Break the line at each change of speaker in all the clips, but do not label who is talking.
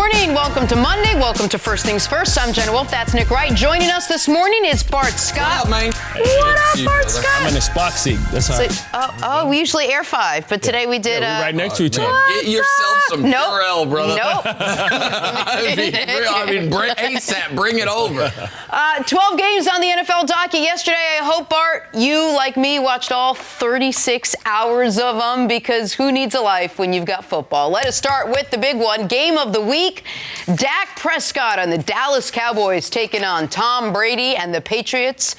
morning. Welcome to Monday. Welcome to First Things First. I'm Jenna Wolfe. That's Nick Wright. Joining us this morning is Bart Scott.
What up, man?
What up, Bart Scott?
I'm in the Spock seat. That's how.
We usually air 5, but today we did.
We're right next to each other.
Get yourself some Purell, brother.
Nope.
I mean, ASAP, bring it over.
12 games on the NFL docket yesterday. I hope, Bart, you, like me, watched all 36 hours of them, because who needs a life when you've got football? Let us start with the big one. Game of the week. Dak Prescott and the Dallas Cowboys taking on Tom Brady and the Patriots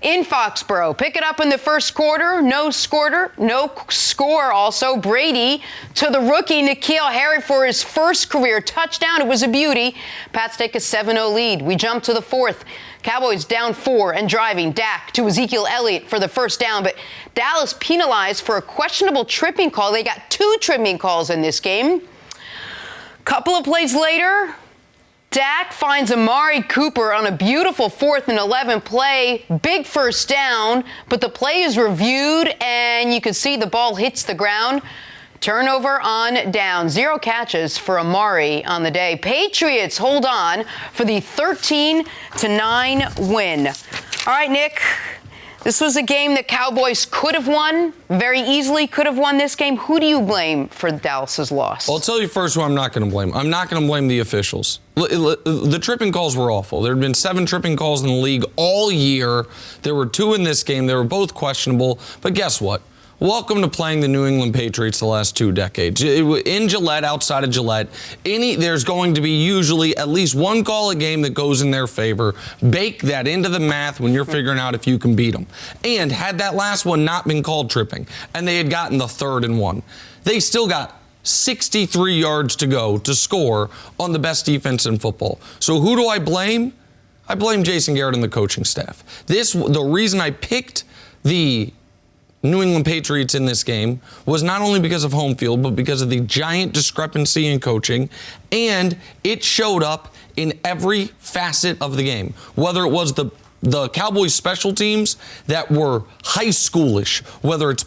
in Foxborough. Pick it up in the first quarter. No score also. Brady to the rookie N'Keal Harry for his first career touchdown. It was a beauty. Pats take a 7-0 lead. We jump to the fourth. Cowboys down 4 and driving. Dak to Ezekiel Elliott for the first down, but Dallas penalized for a questionable tripping call. They got 2 tripping calls in this game. Couple of plays later, Dak finds Amari Cooper on a beautiful 4th and 11 play. Big first down, but the play is reviewed, and you can see the ball hits the ground. Turnover on down. 0 catches for Amari on the day. Patriots hold on for the 13-9 win. All right, Nick. This was a game that Cowboys could have won, very easily could have won this game. Who do you blame for Dallas's loss?
Well, I'll tell you first who I'm not going to blame. I'm not going to blame the officials. The tripping calls were awful. There had been 7 tripping calls in the league all year. There were 2 in this game. They were both questionable. But guess what? Welcome to playing the New England Patriots the last 2 decades. In Gillette, outside of Gillette, there's going to be usually at least 1 call a game that goes in their favor. Bake that into the math when you're figuring out if you can beat them. And had that last one not been called tripping, and they had gotten the 3rd and 1, they still got 63 yards to go to score on the best defense in football. So who do I blame? I blame Jason Garrett and the coaching staff. The reason I picked the New England Patriots in this game was not only because of home field, but because of the giant discrepancy in coaching, and it showed up in every facet of the game. Whether it was the Cowboys special teams that were high schoolish, whether it's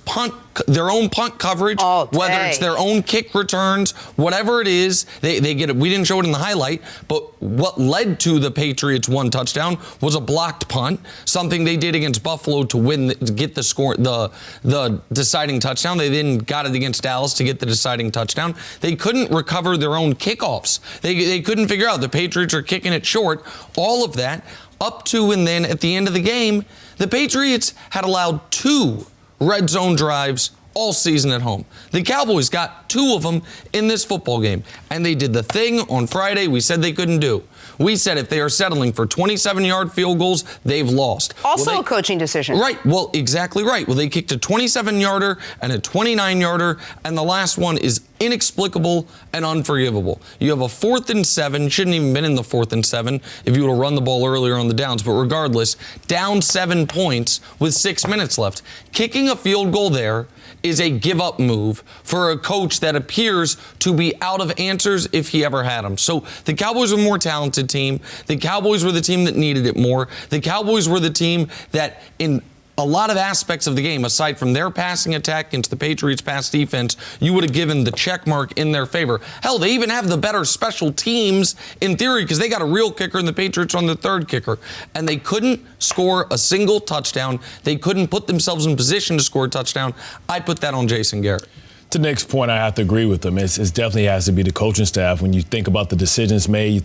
their own punt coverage, whether it's their own kick returns, whatever it is, they get it. We didn't show it in the highlight, but what led to the Patriots' 1 touchdown was a blocked punt, something they did against Buffalo to get the score, the deciding touchdown. They then got it against Dallas to get the deciding touchdown. They couldn't recover their own kickoffs. They couldn't figure out the Patriots are kicking it short. All of that. Up to and then at the end of the game, the Patriots had allowed 2 red zone drives all season at home. The Cowboys got 2 of them in this football game, and they did the thing on Friday we said they couldn't do. We said if they are settling for 27-yard field goals, they've lost.
Also a coaching decision.
Right. Well, exactly right. Well, they kicked a 27-yarder and a 29-yarder, and the last one is inexplicable and unforgivable. You have a 4th and 7, shouldn't even been in the 4th and 7 if you would have run the ball earlier on the downs, but regardless, down 7 points with 6 minutes left. Kicking a field goal there is a give-up move for a coach that appears to be out of answers if he ever had them. So the Cowboys were a more talented team. The Cowboys were the team that needed it more. The Cowboys were the team that in a lot of aspects of the game, aside from their passing attack against the Patriots' pass defense, you would have given the check mark in their favor. Hell, they even have the better special teams in theory because they got a real kicker and the Patriots on the 3rd kicker. And they couldn't score a single touchdown. They couldn't put themselves in position to score a touchdown. I put that on Jason Garrett.
To Nick's point, I have to agree with him. It definitely has to be the coaching staff. When you think about the decisions made, you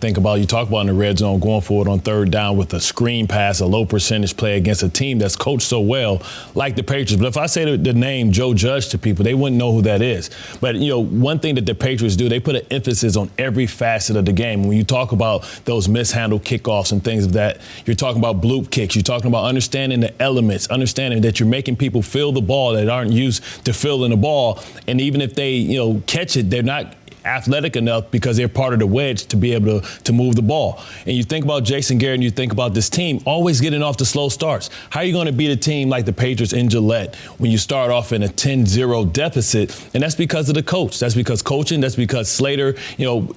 talk about in the red zone, going forward on 3rd down with a screen pass, a low percentage play against a team that's coached so well, like the Patriots. But if I say the name Joe Judge to people, they wouldn't know who that is. But, one thing that the Patriots do, they put an emphasis on every facet of the game. When you talk about those mishandled kickoffs and things of that, you're talking about bloop kicks. You're talking about understanding the elements, understanding that you're making people feel the ball that aren't used to feeling the ball. And even if they, catch it, they're not athletic enough because they're part of the wedge to be able to move the ball. And you think about Jason Garrett and you think about this team always getting off the slow starts. How are you going to beat a team like the Patriots in Gillette when you start off in a 10-0 deficit? And that's because of the coach. That's because coaching. That's because Slater,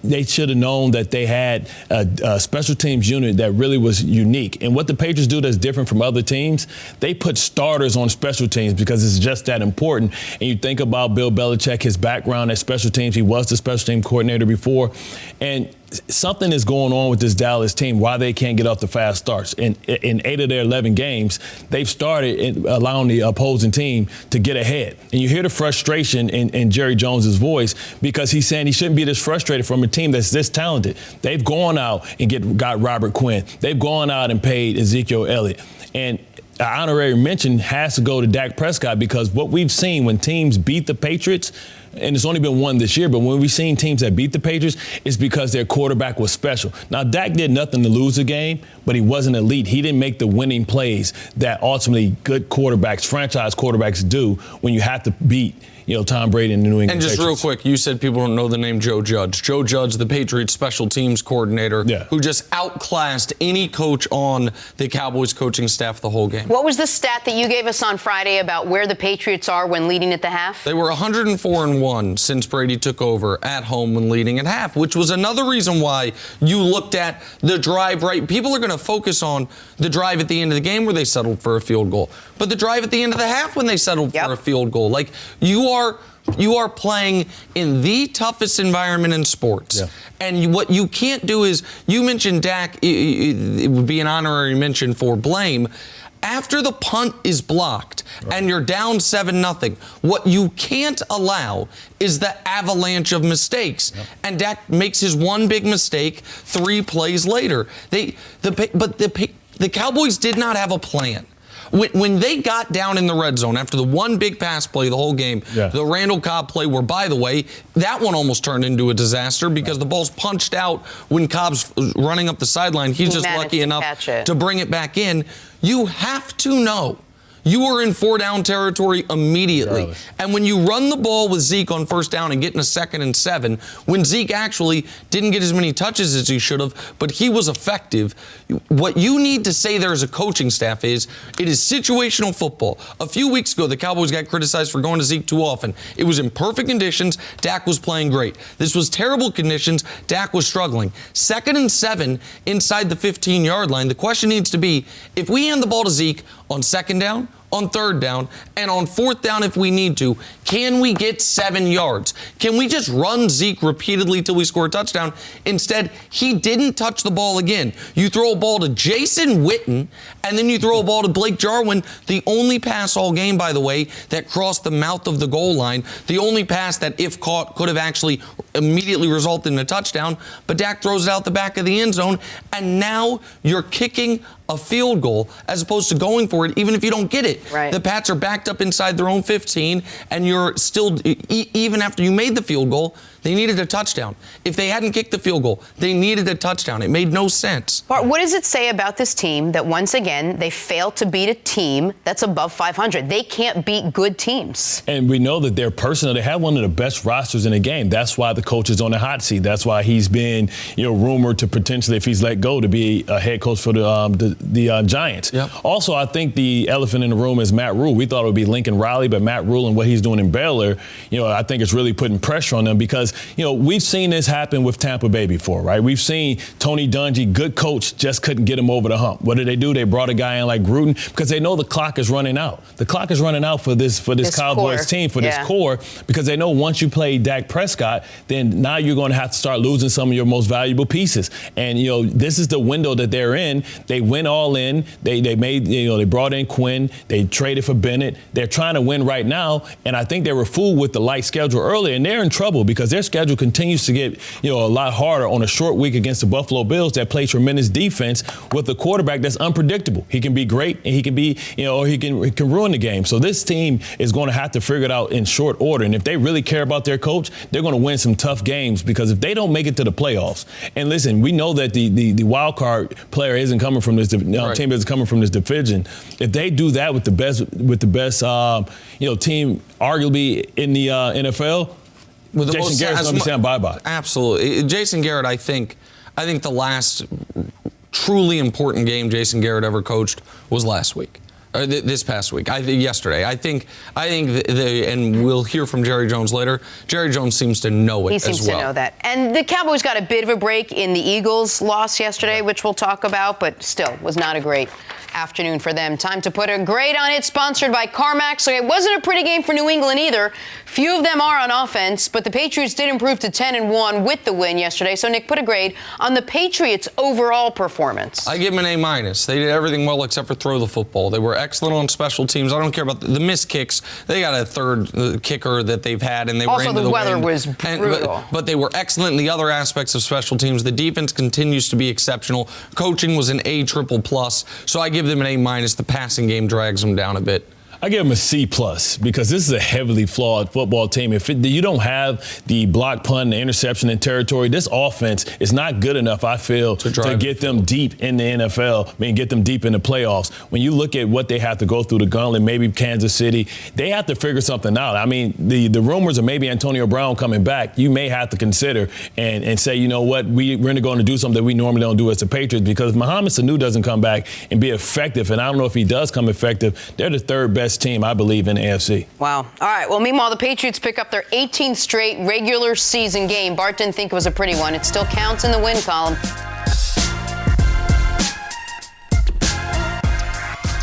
they should have known that they had a special teams unit that really was unique. And what the Patriots do that's different from other teams, they put starters on special teams because it's just that important. And you think about Bill Belichick, his background at special teams. He was the special special team coordinator before. And something is going on with this Dallas team, why they can't get off the fast starts. In 8 of their 11 games, they've started allowing the opposing team to get ahead. And you hear the frustration in Jerry Jones's voice because he's saying he shouldn't be this frustrated from a team that's this talented. They've gone out and got Robert Quinn. They've gone out and paid Ezekiel Elliott. And an honorary mention has to go to Dak Prescott because what we've seen when teams beat the Patriots, and it's only been one this year, but when we've seen teams that beat the Patriots, it's because their quarterback was special. Now, Dak did nothing to lose the game, but he wasn't elite. He didn't make the winning plays that ultimately good quarterbacks, franchise quarterbacks do when you have to beat Tom Brady and the New England
And just
Patriots.
real quick, you said people don't know the name Joe Judge. Joe Judge, the Patriots special teams coordinator, who just outclassed any coach on the Cowboys coaching staff the whole game.
What was the stat that you gave us on Friday about where the Patriots are when leading at the half?
They were 104-1 since Brady took over at home when leading at half, which was another reason why you looked at the drive right. People are going to focus on the drive at the end of the game where they settled for a field goal, but the drive at the end of the half when they settled for a field goal. Like, you are playing in the toughest environment in sports. And what you can't do is, you mentioned Dak, it would be an honorary mention for blame. After the punt is blocked and you're down 7-0, what you can't allow is the avalanche of mistakes. And Dak makes his one big mistake 3 plays later. But the Cowboys did not have a plan. When they got down in the red zone after the one big pass play the whole game, the Randall Cobb play where, by the way, that one almost turned into a disaster because the ball's punched out when Cobb's running up the sideline. He's just lucky enough to bring it back in. You have to know you are in 4-down territory immediately. And when you run the ball with Zeke on first down and get in a 2nd and 7, when Zeke actually didn't get as many touches as he should have, but he was effective, what you need to say there as a coaching staff is, it is situational football. A few weeks ago, the Cowboys got criticized for going to Zeke too often. It was in perfect conditions. Dak was playing great. This was terrible conditions. Dak was struggling. 2nd and 7 inside the 15-yard line. The question needs to be, if we hand the ball to Zeke on 2nd down, on 3rd down, and on 4th down if we need to, can we get 7 yards? Can we just run Zeke repeatedly till we score a touchdown? Instead, he didn't touch the ball again. You throw a ball to Jason Witten, and then you throw a ball to Blake Jarwin, the only pass all game, by the way, that crossed the mouth of the goal line, the only pass that, if caught, could have actually immediately resulted in a touchdown, but Dak throws it out the back of the end zone, and now you're kicking a field goal as opposed to going for it, even if you don't get it. The Pats are backed up inside their own 15, and you're still, even after you made the field goal, they needed a touchdown. If they hadn't kicked the field goal, they needed a touchdown. It made no sense.
Bart, what does it say about this team that, once again, they failed to beat a team that's above 500? They can't beat good teams.
And we know that they're personal. They have one of the best rosters in the game. That's why the coach is on the hot seat. That's why he's been, rumored to potentially, if he's let go, to be a head coach for the Giants. Also, I think the elephant in the room is Matt Rule. We thought it would be Lincoln Riley, but Matt Rule and what he's doing in Baylor, I think it's really putting pressure on them because, we've seen this happen with Tampa Bay before, right? We've seen Tony Dungy, good coach, just couldn't get him over the hump. What did they do? They brought a guy in like Gruden because they know the clock is running out. The clock is running out for this Cowboys team, for this core, because they know once you play Dak Prescott, then now you're going to have to start losing some of your most valuable pieces. And, this is the window that they're in. They went all in. They made, they brought in Quinn. They traded for Bennett. They're trying to win right now. And I think they were fooled with the light schedule earlier. And they're in trouble because their schedule continues to get, a lot harder on a short week against the Buffalo Bills that play tremendous defense with a quarterback that's unpredictable. He can be great and he can be, or he can ruin the game. So this team is going to have to figure it out in short order. And if they really care about their coach, they're going to win some tough games because if they don't make it to the playoffs, and listen, we know that the wild card player isn't coming from this team isn't coming from this division. If they do that with the best team arguably in the NFL, with Jason Garrett's going to be saying bye-bye.
Absolutely. Jason Garrett, I think the last truly important game Jason Garrett ever coached was last week. This past week, yesterday. I think, and we'll hear from Jerry Jones later. Jerry Jones seems to know it as well.
He seems to know that. And the Cowboys got a bit of a break in the Eagles' loss yesterday, which we'll talk about, but still was not a great afternoon for them. Time to put a grade on it, sponsored by CarMax. So it wasn't a pretty game for New England either. Few of them are on offense, but the Patriots did improve to 10-1 with the win yesterday. So, Nick, put a grade on the Patriots' overall performance.
I give them an A-. They did everything well except for throw the football. They were excellent on special teams. I don't care about the missed kicks. They got a third kicker that they've had, and they
also,
were into
the weather
wind.
was brutal.
But they were excellent in the other aspects of special teams. The defense continues to be exceptional. Coaching was an A++. So I give them an A-. The passing game drags them down a bit.
I give them a C+ because this is a heavily flawed football team. If you don't have the block, punt, the interception in territory, this offense is not good enough, I feel, to get them deep in the NFL, get them deep in the playoffs. When you look at what they have to go through, the gauntlet, maybe Kansas City, they have to figure something out. I mean, the rumors of maybe Antonio Brown coming back, you may have to consider and say, you know what, we're going to do something that we normally don't do as the Patriots, because if Mohamed Sanu doesn't come back and be effective, and I don't know if he does come effective, they're the third best team, I believe, in the AFC.
Wow. All right. Well, meanwhile, the Patriots pick up their 18th straight regular season game. Bart didn't think it was a pretty one. It still counts in the win column.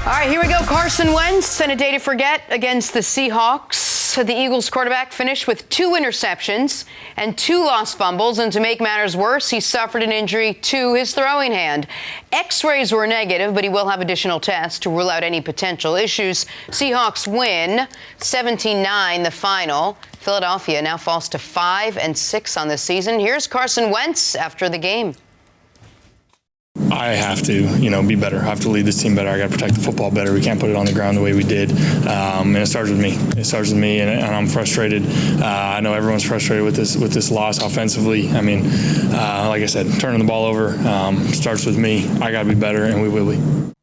All right, here we go. Carson Wentz and a day to forget against the Seahawks. The Eagles quarterback finished with 2 interceptions and 2 lost fumbles. And to make matters worse, he suffered an injury to his throwing hand. X-rays were negative, but he will have additional tests to rule out any potential issues. Seahawks win 17-9 the final. Philadelphia now falls to 5-6 on the season. Here's Carson Wentz after the game.
I have to, be better. I have to lead this team better. I got to protect the football better. We can't put it on the ground the way we did. And it starts with me. And I'm frustrated. I know everyone's frustrated with this loss offensively. I mean, like I said, turning the ball over starts with me. I got to be better, and we will be.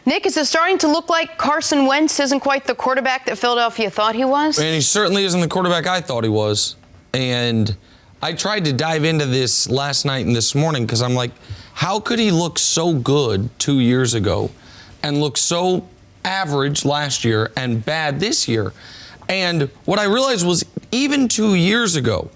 Nick, is it starting to look like Carson Wentz isn't quite the quarterback that Philadelphia thought he was?
And he certainly isn't the quarterback I thought he was. And I tried to dive into this last night and this morning because I'm like, how could he look so good 2 years ago and look so average last year and bad this year? And what I realized was even 2 years ago,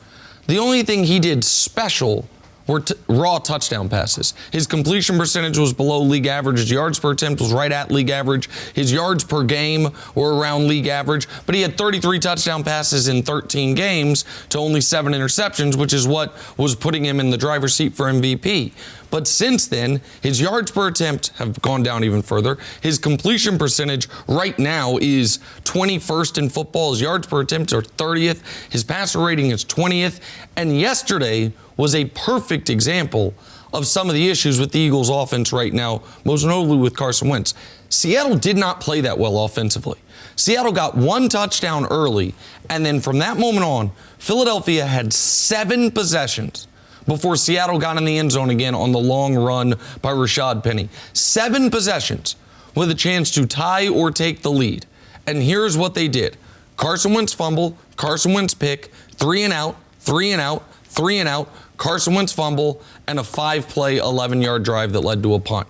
the only thing he did special were raw touchdown passes. His completion percentage was below league average. His yards per attempt was right at league average. His yards per game were around league average. But he had 33 touchdown passes in 13 games to only 7 interceptions, which is what was putting him in the driver's seat for MVP. But since then, his yards per attempt have gone down even further. His completion percentage right now is 21st in football. His yards per attempt are 30th. His passer rating is 20th. And yesterday was a perfect example of some of the issues with the Eagles' offense right now, most notably with Carson Wentz. Seattle did not play that well offensively. Seattle got 1 touchdown early, and then from that moment on, Philadelphia had 7 possessions before Seattle got in the end zone again on the long run by Rashad Penny. 7 possessions with a chance to tie or take the lead. And here's what they did. Carson Wentz fumble, Carson Wentz pick, 3 and out, 3 and out, 3 and out, Carson Wentz fumble, and a 5-play, 11-yard drive that led to a punt.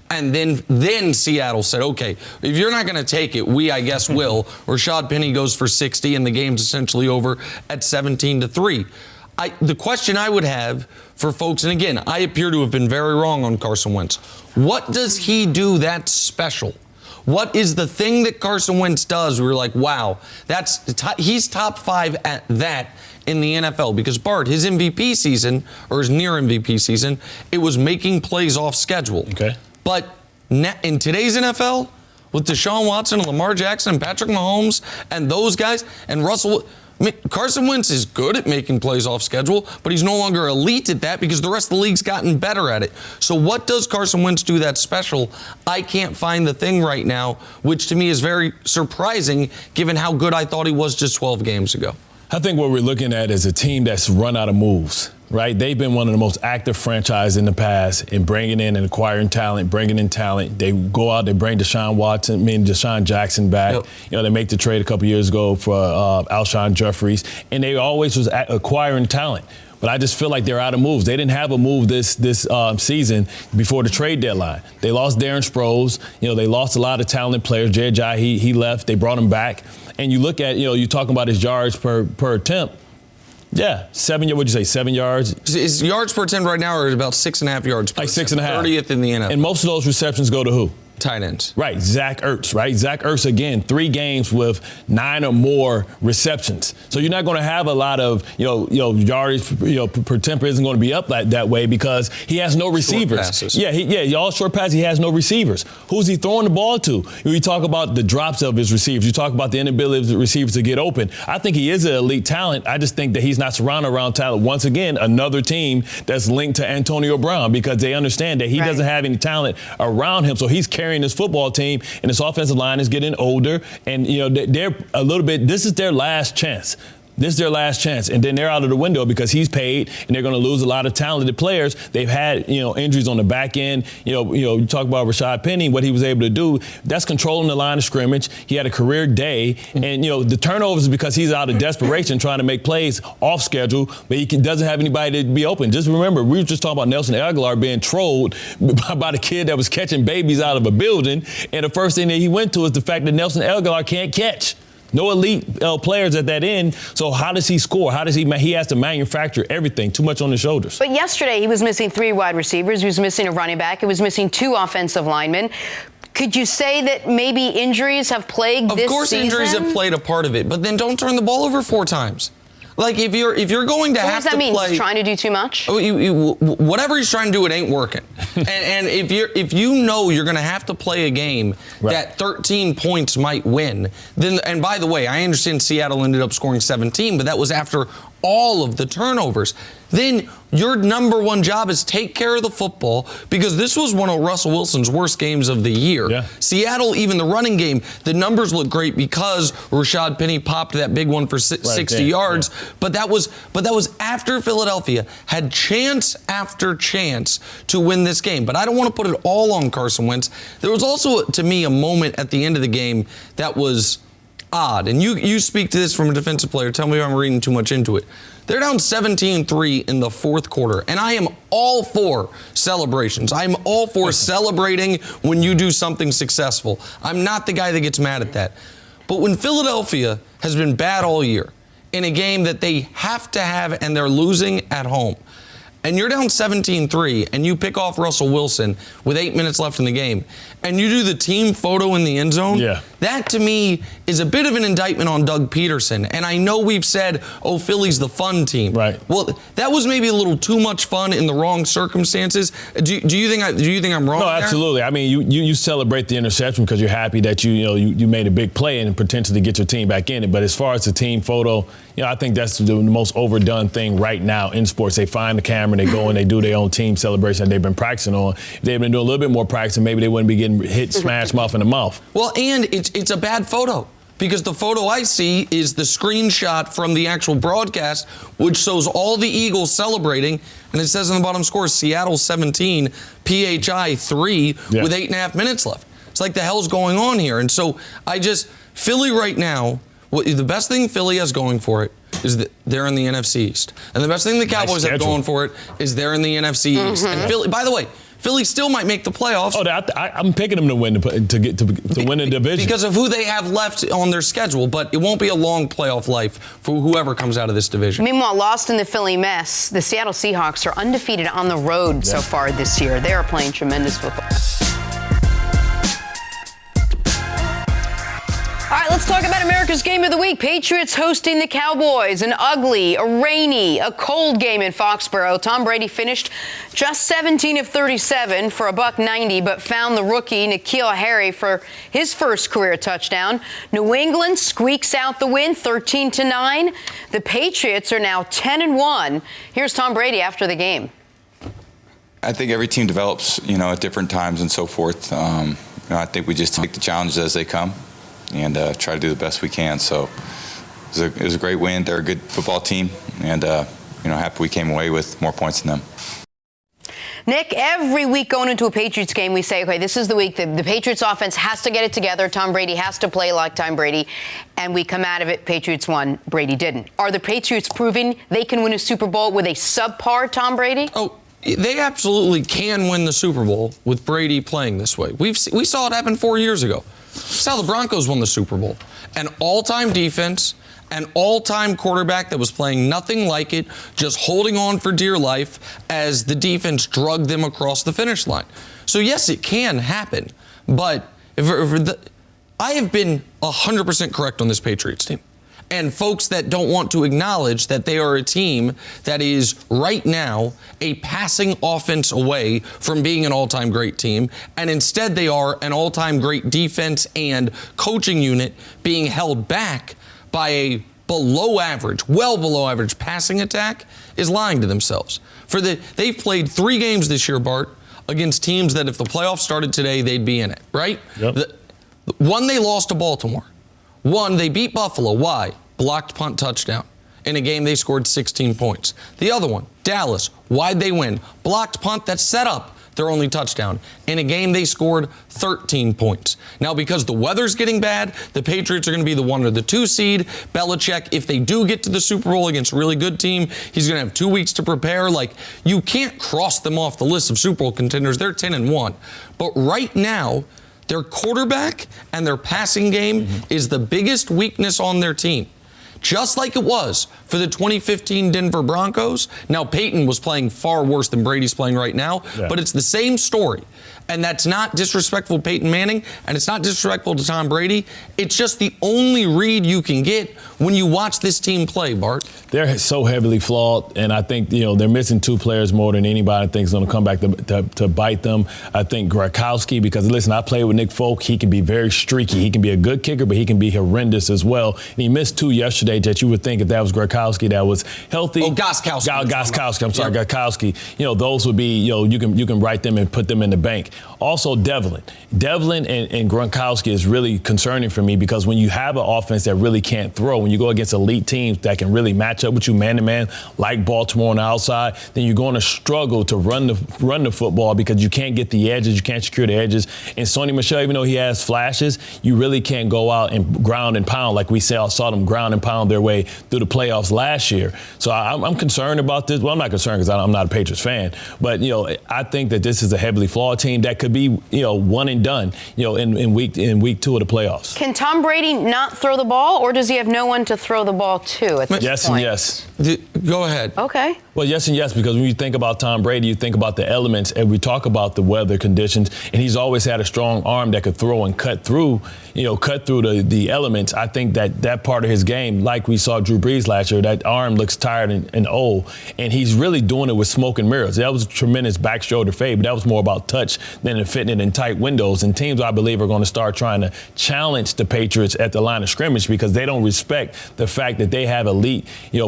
And then Seattle said, okay, if you're not going to take it, we, I guess, will. Rashad Penny goes for 60, and the game's essentially over at 17-3. The question I would have for folks, and again, I appear to have been very wrong on Carson Wentz. What does he do that's special? What is the thing that Carson Wentz does where you're like, wow, he's top 5 at that in the NFL? Because Bart, his MVP season, or his near MVP season, it was making plays off schedule.
Okay.
But in today's NFL, with Deshaun Watson and Lamar Jackson and Patrick Mahomes and those guys and Russell, Carson Wentz is good at making plays off schedule, but he's no longer elite at that because the rest of the league's gotten better at it. So what does Carson Wentz do that's special? I can't find the thing right now, which to me is very surprising given how good I thought he was just 12 games ago.
I think what we're looking at is a team that's run out of moves, right? They've been one of the most active franchises in the past in bringing in and acquiring talent, bringing in talent. They go out, they bring Deshaun Jackson back.
Yep.
They make the trade a couple years ago for Alshon Jeffries, and they always was acquiring talent. But I just feel like they're out of moves. They didn't have a move this season before the trade deadline. They lost Darren Sproles. They lost a lot of talented players. Jay, he left. They brought him back. And you look at, you're talking about his yards per attempt. Yeah, what'd you say, 7 yards?
His yards per attempt right now are about 6.5 yards per
Like
attempt.
6.5.
30th in the NFL.
And most of those receptions go to who?
Tight ends.
Right, Zach Ertz, right? Zach Ertz, again, 3 games with 9 or more receptions. So you're not going to have a lot of, yardage, per attempt isn't going to be up that way because he has no receivers.
Short passes.
Yeah, all short passes, he has no receivers. Who's he throwing the ball to? You talk about the drops of his receivers. You talk about the inability of the receivers to get open. I think he is an elite talent. I just think that he's not surrounded around talent. Once again, another team that's linked to Antonio Brown because they understand that he doesn't have any talent around him. So he's carrying this football team, and this offensive line is getting older, and they're a little bit. This is their last chance. This is their last chance, and then they're out of the window because he's paid, and they're going to lose a lot of talented players. They've had, injuries on the back end. You talk about Rashad Penny, what he was able to do. That's controlling the line of scrimmage. He had a career day, and the turnovers is because he's out of desperation trying to make plays off schedule, but he doesn't have anybody to be open. Just remember, we were just talking about Nelson Aguilar being trolled by the kid that was catching babies out of a building, and the first thing that he went to is the fact that Nelson Aguilar can't catch. No elite players at that end. So how does he score? How does he has to manufacture everything? Too much on his shoulders.
But yesterday he was missing 3 wide receivers. He was missing a running back. He was missing 2 offensive linemen. Could you say that maybe injuries have plagued this season?
Of course injuries have played a part of it, but then don't turn the ball over 4 times. Like, if you're going to have to play...
What does that mean? He's trying to do too much?
Whatever he's trying to do, it ain't working. and if you're going to have to play a game that 13 points might win, then... And by the way, I understand Seattle ended up scoring 17, but that was after all of the turnovers. Then your number one job is take care of the football, because this was one of Russell Wilson's worst games of the year.
Yeah.
Seattle, even the running game, the numbers look great because Rashad Penny popped that big one for 60 yards. Yeah. But that was after Philadelphia had chance after chance to win this game. But I don't want to put it all on Carson Wentz. There was also, to me, a moment at the end of the game that was odd. And you speak to this from a defensive player. Tell me if I'm reading too much into it. They're down 17-3 in the fourth quarter, and I am all for celebrations. I'm all for celebrating when you do something successful. I'm not the guy that gets mad at that. But when Philadelphia has been bad all year in a game that they have to have and they're losing at home, and you're down 17-3, and you pick off Russell Wilson with 8 minutes left in the game, and you do the team photo in the end zone, that to me is a bit of an indictment on Doug Peterson. And I know we've said, oh, Philly's the fun team. Right. Well, that was maybe a little too much fun in the wrong circumstances. Do you think I'm wrong?
No,
there?
Absolutely. I mean, you celebrate the interception because you're happy that you made a big play and potentially get your team back in it. But as far as the team photo, I think that's the most overdone thing right now in sports. They find the camera, they go and they do their own team celebration that they've been practicing on. If they've been doing a little bit more practicing, maybe they wouldn't be getting hit, smash mouth in the mouth.
Well, and it's a bad photo, because the photo I see is the screenshot from the actual broadcast, which shows all the Eagles celebrating, and it says on the bottom score, Seattle 17, PHI 3 with 8.5 minutes left. It's like, the hell's going on here? And so Philly right now, the best thing Philly has going for it is that they're in the NFC East. And the best thing the Cowboys have going for it is they're in the NFC East. And Philly, by the way, Philly still might make the playoffs.
Oh, I'm picking them to win to win the division
because of who they have left on their schedule. But it won't be a long playoff life for whoever comes out of this division.
Meanwhile, lost in the Philly mess, the Seattle Seahawks are undefeated on the road so far this year. They are playing tremendous football. All right, let's talk about America's Game of the Week. Patriots hosting the Cowboys. An ugly, a rainy, a cold game in Foxborough. Tom Brady finished just 17 of 37 for a $190, but found the rookie N'Keal Harry for his first career touchdown. New England squeaks out the win, 13-9. The Patriots are now 10-1. Here's Tom Brady after the game.
I think every team develops, at different times and so forth. I think we just take the challenges as they come and try to do the best we can. So it was a great win. They're a good football team, and happy we came away with more points than them.
Nick, every week going into a Patriots game, we say, okay, this is the week that the Patriots offense has to get it together. Tom Brady has to play like Tom Brady. And we come out of it, Patriots won, Brady didn't. Are the Patriots proving they can win a Super Bowl with a subpar Tom Brady?
Oh, they absolutely can win the Super Bowl with Brady playing this way. We saw it happen 4 years ago. That's how the Broncos won the Super Bowl. an all-time defense, an all-time quarterback that was playing nothing like it, just holding on for dear life as the defense drugged them across the finish line. So yes, it can happen, but I have been 100% correct on this Patriots team. And folks that don't want to acknowledge that they are a team that is right now a passing offense away from being an all-time great team, and instead they are an all-time great defense and coaching unit being held back by a below average, well below average passing attack, is lying to themselves. They've played 3 games this year, Bart, against teams that if the playoffs started today, they'd be in it, right?
Yep.
One, they lost to Baltimore. One, they beat Buffalo. Why? Blocked punt touchdown. In a game they scored 16 points. The other one, Dallas. Why'd they win? Blocked punt that set up their only touchdown. In a game they scored 13 points. Now, because the weather's getting bad, the Patriots are going to be the 1 or the 2 seed. Belichick, if they do get to the Super Bowl against a really good team, he's going to have 2 weeks to prepare. Like, you can't cross them off the list of Super Bowl contenders. They're 10-1. But right now, their quarterback and their passing game is the biggest weakness on their team. Just like it was for the 2015 Denver Broncos. Now, Peyton was playing far worse than Brady's playing right now, but it's the same story. And that's not disrespectful to Peyton Manning, and it's not disrespectful to Tom Brady. It's just the only read you can get when you watch this team play, Bart.
They're so heavily flawed, and I think they're missing 2 players more than anybody thinks is going to come back to bite them. I think Gronkowski, because listen, I played with Nick Folk. He can be very streaky. He can be a good kicker, but he can be horrendous as well. And he missed 2 yesterday that you would think if that was Gronkowski that was healthy.
Oh, Gostkowski.
Gostkowski. I'm sorry, Gostkowski. Those would be you can write them and put them in the bank. Also, Devlin and Gronkowski is really concerning for me because when you have an offense that really can't throw, when you go against elite teams that can really match up with you man-to-man, like Baltimore on the outside, then you're going to struggle to run the football because you can't get the edges, you can't secure the edges. And Sony Michel, even though he has flashes, you really can't go out and ground and pound like we saw them ground and pound their way through the playoffs last year. So I'm concerned about this. Well, I'm not concerned because I'm not a Patriots fan, but I think that this is a heavily flawed team that could be one and done in week 2 of the playoffs.
Can Tom Brady not throw the ball, or does he have no one to throw the ball to at this
yes
point?
And yes.
Go ahead.
Okay.
Well, yes and yes, because when you think about Tom Brady, you think about the elements, and we talk about the weather conditions, and he's always had a strong arm that could throw and cut through the elements. I think that part of his game, like we saw Drew Brees last year, that arm looks tired and old, and he's really doing it with smoke and mirrors. That was a tremendous back shoulder fade, but that was more about touch than fitting it in tight windows. And teams, I believe, are going to start trying to challenge the Patriots at the line of scrimmage because they don't respect the fact that they have elite,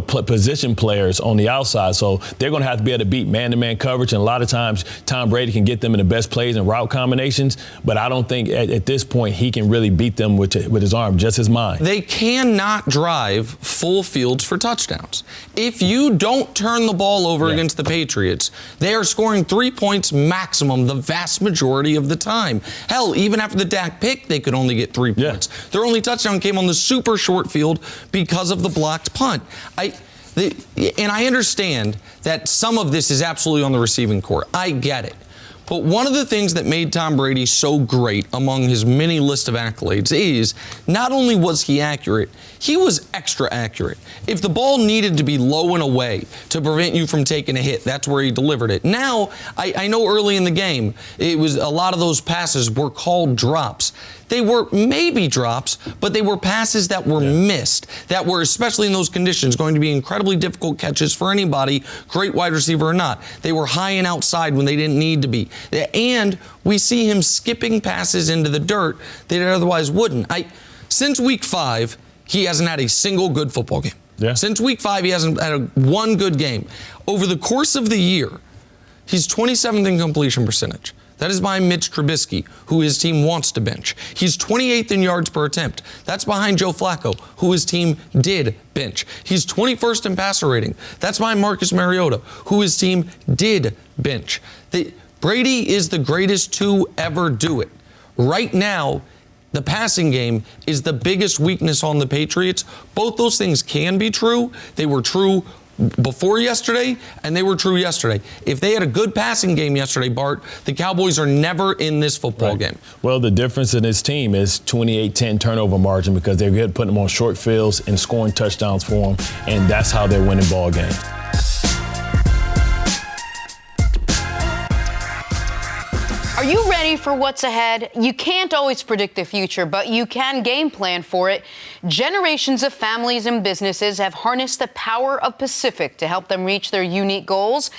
position players on the outside. So they're going to have to be able to beat man-to-man coverage. And a lot of times, Tom Brady can get them in the best plays and route combinations. But I don't think at this point he can really beat them with his arm, just his mind.
They cannot drive full fields for touchdowns. If you don't turn the ball over against the Patriots, they are scoring 3 points maximum the vast majority of the time. Hell, even after the Dak pick, they could only get 3 points. Their only touchdown came on the super short field because of the blocked punt. And I understand that some of this is absolutely on the receiving court. I get it. But one of the things that made Tom Brady so great among his many list of accolades is not only was he accurate, he was extra accurate. If the ball needed to be low and away to prevent you from taking a hit, that's where he delivered it. Now, I know early in the game, it was a lot of those passes were called drops. They were maybe drops, but they were passes that were missed, that were, especially in those conditions, going to be incredibly difficult catches for anybody, great wide receiver or not. They were high and outside when they didn't need to be. And we see him skipping passes into the dirt that he otherwise wouldn't. Since week 5, he hasn't had a single good football game.
Yeah.
Since week 5, he hasn't had one good game. Over the course of the year, he's 27th in completion percentage. That is behind Mitch Trubisky, who his team wants to bench. He's 28th in yards per attempt. That's behind Joe Flacco, who his team did bench. He's 21st in passer rating. That's behind Marcus Mariota, who his team did bench. Brady is the greatest to ever do it. Right now, the passing game is the biggest weakness on the Patriots. Both those things can be true. They were true before yesterday, and they were true yesterday. If they had a good passing game yesterday, Bart, the Cowboys are never in this football game.
Well, the difference in this team is 28-10 turnover margin because they're good at putting them on short fields and scoring touchdowns for them, and that's how they're winning ball games.
Are you ready for what's ahead? You can't always predict the future, but you can game plan for it. Generations of families and businesses have harnessed the power of Pacific to help them reach their unique goals.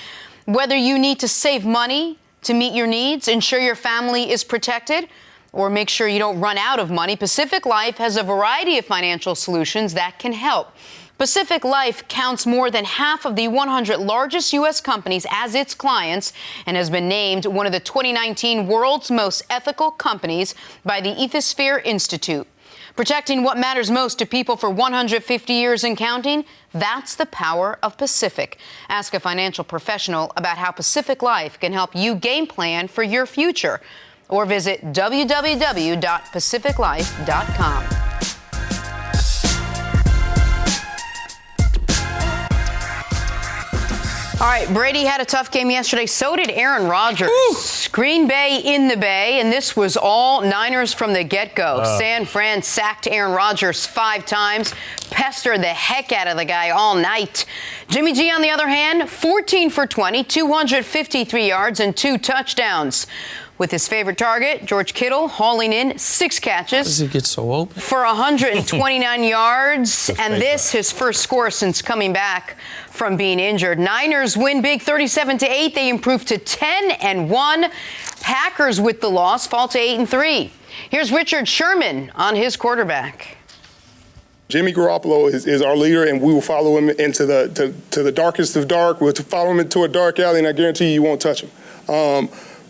Whether you need to save money to meet your needs, ensure your family is protected, or make sure you don't run out of money, Pacific Life has a variety of financial solutions that can help. Pacific Life counts more than half of the 100 largest U.S. companies as its clients and has been named one of the 2019 world's most ethical companies by the Ethisphere Institute. Protecting what matters most to people for 150 years and counting, that's the power of Pacific. Ask a financial professional about how Pacific Life can help you game plan for your future, or visit www.pacificlife.com. All right, Brady had a tough game yesterday. So did Aaron Rodgers. Woo! Green Bay in the Bay, and this was all Niners from the get-go. San Fran sacked Aaron Rodgers 5 times, pestered the heck out of the guy all night. Jimmy G, on the other hand, 14 for 20, 253 yards and 2 touchdowns. With his favorite target, George Kittle, hauling in 6 catches.
Does he get so open? For
129 yards, and this his first score since coming back from being injured. Niners win big 37-8. They improve to 10-1. Packers with the loss fall to 8-3. Here's Richard Sherman on his quarterback.
Jimmy Garoppolo is our leader, and we will follow him into the darkest of dark. We'll follow him into a dark alley, and I guarantee you won't touch him.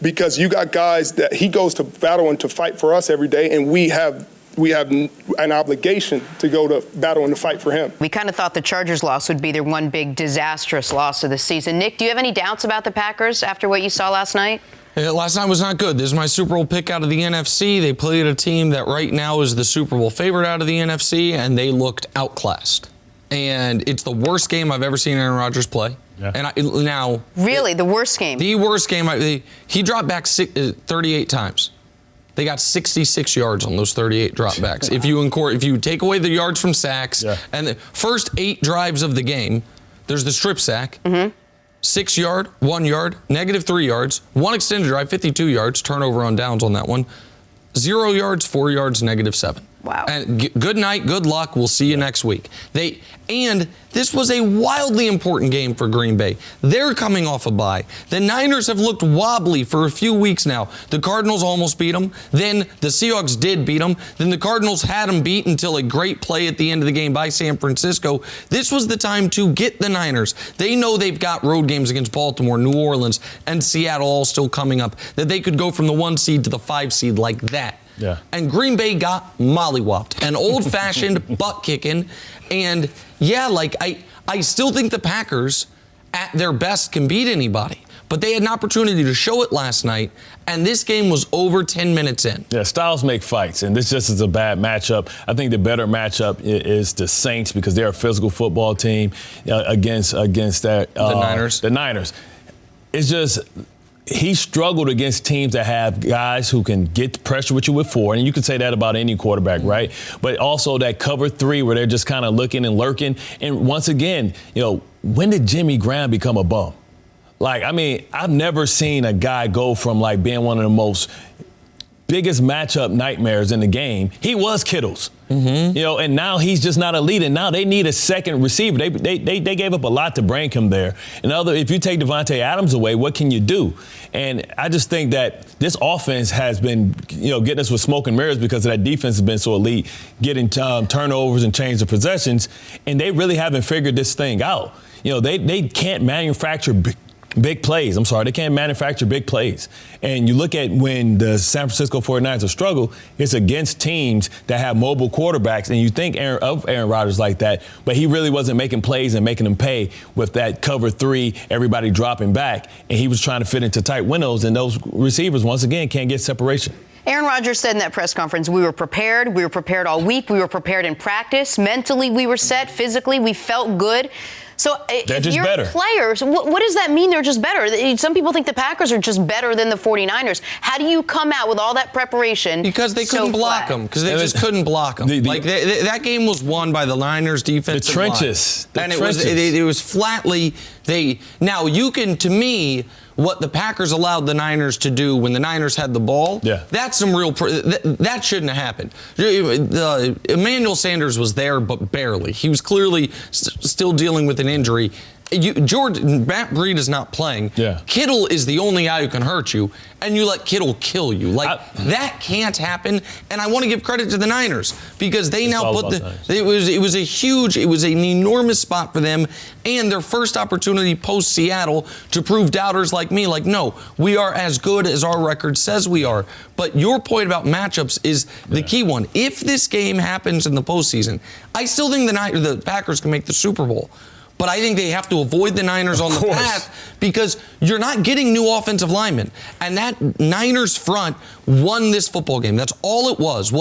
Because you got guys that he goes to battle and to fight for us every day, and we have an obligation to go to battle and to fight for him.
We kind of thought the Chargers loss would be their one big disastrous loss of the season. Nick, do you have any doubts about the Packers after what you saw last night?
Yeah, last night was not good. This is my Super Bowl pick out of the NFC. They played a team that right now is the Super Bowl favorite out of the NFC, and they looked outclassed. And it's the worst game I've ever seen Aaron Rodgers play.
Yeah.
And
the worst game.
The worst game. He dropped back 38 times. They got 66 yards on those 38 dropbacks. If you take away the yards from sacks, and the first 8 drives of the game, there's the strip sack, 6 yard, 1 yard, -3 yards, 1 extended drive, 52 yards, turnover on downs on that one, 0 yards, 4 yards, -7.
Wow.
And good night, good luck. We'll see you next week. And this was a wildly important game for Green Bay. They're coming off a bye. The Niners have looked wobbly for a few weeks now. The Cardinals almost beat them. Then the Seahawks did beat them. Then the Cardinals had them beat until a great play at the end of the game by San Francisco. This was the time to get the Niners. They know they've got road games against Baltimore, New Orleans, and Seattle all still coming up, that they could go from the 1 seed to the 5 seed like that.
Yeah.
And Green Bay got mollywopped, an old-fashioned butt-kicking. And, I still think the Packers, at their best, can beat anybody. But they had an opportunity to show it last night, and this game was over 10 minutes in.
Yeah, styles make fights, and this just is a bad matchup. I think the better matchup is the Saints because they're a physical football team against that.
The Niners.
The Niners. It's just... He struggled against teams that have guys who can get pressure with you with 4, and you can say that about any quarterback, right? But also that cover 3 where they're just kind of looking and lurking. And once again, when did Jimmy Graham become a bum? I've never seen a guy go from being one of the most biggest matchup nightmares in the game. He was Kittle's. And now he's just not a leader. Now they need a second receiver. They gave up a lot to bring him there. If you take Devontae Adams away, what can you do? And I just think that this offense has been, getting us with smoke and mirrors because that defense has been so elite, getting turnovers and change of possessions, and they really haven't figured this thing out. They can't manufacture big plays. They can't manufacture big plays. And you look at when the San Francisco 49ers have struggled, it's against teams that have mobile quarterbacks, and you think of Aaron Rodgers like that, but he really wasn't making plays and making them pay with that cover 3, everybody dropping back, and he was trying to fit into tight windows, and those receivers, once again, can't get separation.
Aaron Rodgers said in that press conference, we were prepared. We were prepared all week. We were prepared in practice. Mentally, we were set. Physically, we felt good. So
They're
if
just
you're
better.
players, what does that mean they're just better? Some people think the Packers are just better than the 49ers. How do you come out with all that preparation?
Because they couldn't block them. Because they just couldn't block them. That game was won by the Niners defense.
The trenches.
And it was flatly Now you can, to me, what the Packers allowed the Niners to do when the Niners had the ball, that's some real. That shouldn't have happened. Emmanuel Sanders was there, but barely. He was clearly still dealing with an injury. Matt Breida is not playing.
Yeah.
Kittle is the only guy who can hurt you, and you let Kittle kill you. That can't happen. And I want to give credit to the Niners because they now put it was an enormous spot for them and their first opportunity post Seattle to prove doubters like me, no, we are as good as our record says we are. But your point about matchups is the key one. If this game happens in the postseason, I still think the Packers can make the Super Bowl. But I think they have to avoid the Niners on the path because you're not getting new offensive linemen. And that Niners front won this football game. That's all it was.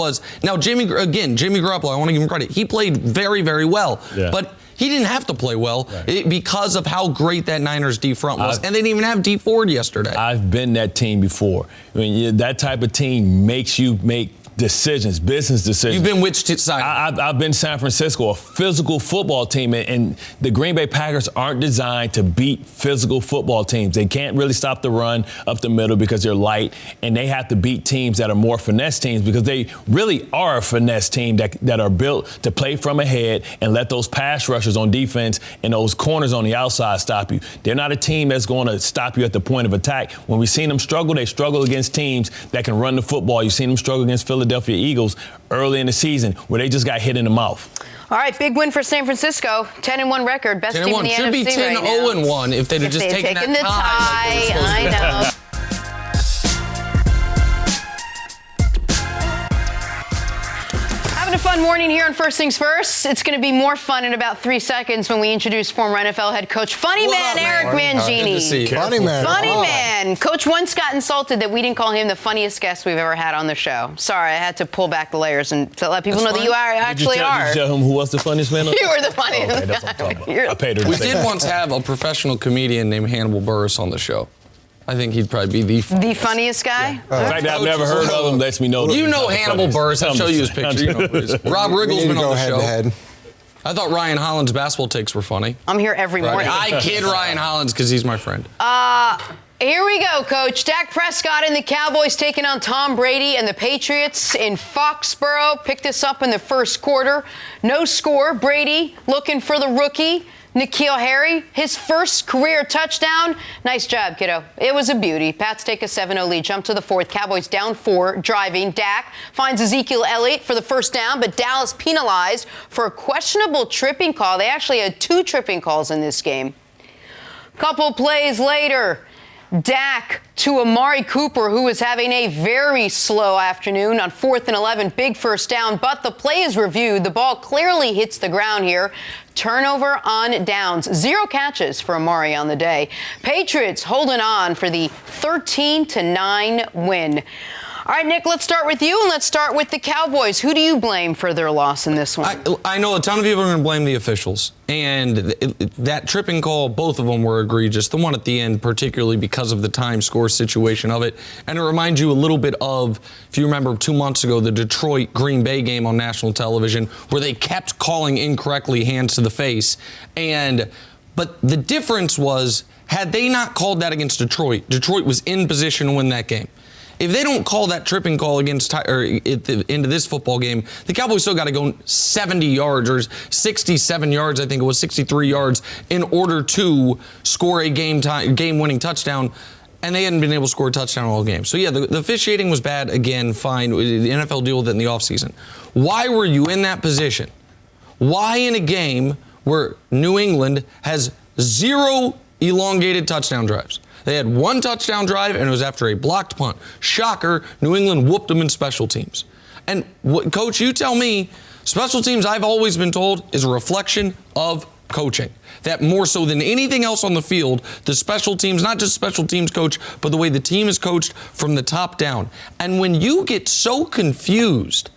Now, Jimmy Garoppolo, I want to give him credit. He played very, very well. Yeah. But he didn't have to play well because of how great that Niners D front was. And they didn't even have D Ford yesterday.
I've been that team before. I mean, that type of team makes you make decisions, business decisions.
You've been which side?
I've been San Francisco, a physical football team, and the Green Bay Packers aren't designed to beat physical football teams. They can't really stop the run up the middle because they're light, and they have to beat teams that are more finesse teams because they really are a finesse team that are built to play from ahead and let those pass rushers on defense and those corners on the outside stop you. They're not a team that's going to stop you at the point of attack. When we've seen them struggle, they struggle against teams that can run the football. You've seen them struggle against Philadelphia Eagles early in the season where they just got hit in the mouth.
All right, big win for San Francisco. 10-1 record, best team in the NFC
Should be 10-0-1 if they'd have just taken
the tie. I know. Having a fun morning here on First Things First. It's going to be more fun in about 3 seconds when we introduce former NFL head coach Funny Man Eric Mangini.
Funny man.
Coach once got insulted that we didn't call him the funniest guest we've ever had on the show. Sorry, I had to pull back the layers and to let people know that you actually are.
Did you tell him who was the funniest man?
You were the funniest.
Okay, that's what I'm talking about. I paid her to
We
say
did
that.
once have a professional comedian named Hannibal Buress on the show. I think he'd probably be the
funniest guy?
The fact that I've never heard of him lets me know.
You know Hannibal Buress. I'll show you his picture. You know who he is. Rob Riggle's been on the show. I thought Ryan Holland's basketball takes were funny.
I'm here every morning.
I kid Ryan Hollins because he's my friend.
Here we go, Coach. Dak Prescott and the Cowboys taking on Tom Brady and the Patriots in Foxborough. Picked this up in the first quarter. No score. Brady looking for the rookie, N'Keal Harry, his first career touchdown. Nice job, kiddo. It was a beauty. Pats take a 7-0 lead. Jump to the fourth. Cowboys down 4, driving. Dak finds Ezekiel Elliott for the first down, but Dallas penalized for a questionable tripping call. They actually had 2 tripping calls in this game. Couple plays later, Dak to Amari Cooper, who was having a very slow afternoon on 4th and 11, big first down, but the play is reviewed. The ball clearly hits the ground here. Turnover on downs. 0 catches for Amari on the day. Patriots holding on for the 13-9 win. All right, Nick, let's start with you, and let's start with the Cowboys. Who do you blame for their loss in this one?
I know a ton of people are going to blame the officials. And that tripping call, both of them were egregious. The one at the end, particularly because of the time score situation of it. And it reminds you a little bit of, if you remember 2 months ago, the Detroit-Green Bay game on national television, where they kept calling incorrectly hands to the face. But the difference was, had they not called that against Detroit, Detroit was in position to win that game. If they don't call that tripping call against into this football game, the Cowboys still got to go 70 yards or 67 yards, I think it was 63 yards, in order to score a game-winning touchdown, and they hadn't been able to score a touchdown all game. So, yeah, the officiating was bad. Again, fine. The NFL deal with it in the offseason. Why were you in that position? Why in a game where New England has 0 elongated touchdown drives? They had 1 touchdown drive, and it was after a blocked punt. Shocker, New England whooped them in special teams. And, Coach, you tell me, special teams, I've always been told, is a reflection of coaching. That more so than anything else on the field, the special teams, not just special teams coach, but the way the team is coached from the top down. And when you get so confused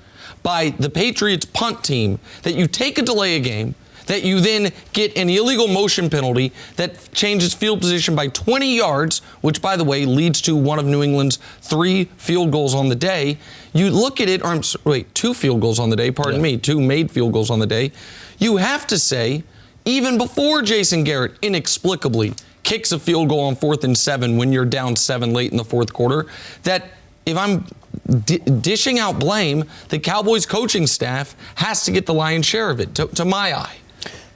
by the Patriots punt team that you take a delay a game, that you then get an illegal motion penalty that changes field position by 20 yards, which, by the way, leads to one of New England's 3 field goals on the day. You look at it, 2 field goals on the day, pardon me, 2 made field goals on the day. You have to say, even before Jason Garrett inexplicably kicks a field goal on 4th and 7 when you're down 7 late in the fourth quarter, that if I'm dishing out blame, the Cowboys coaching staff has to get the lion's share of it, to my eye.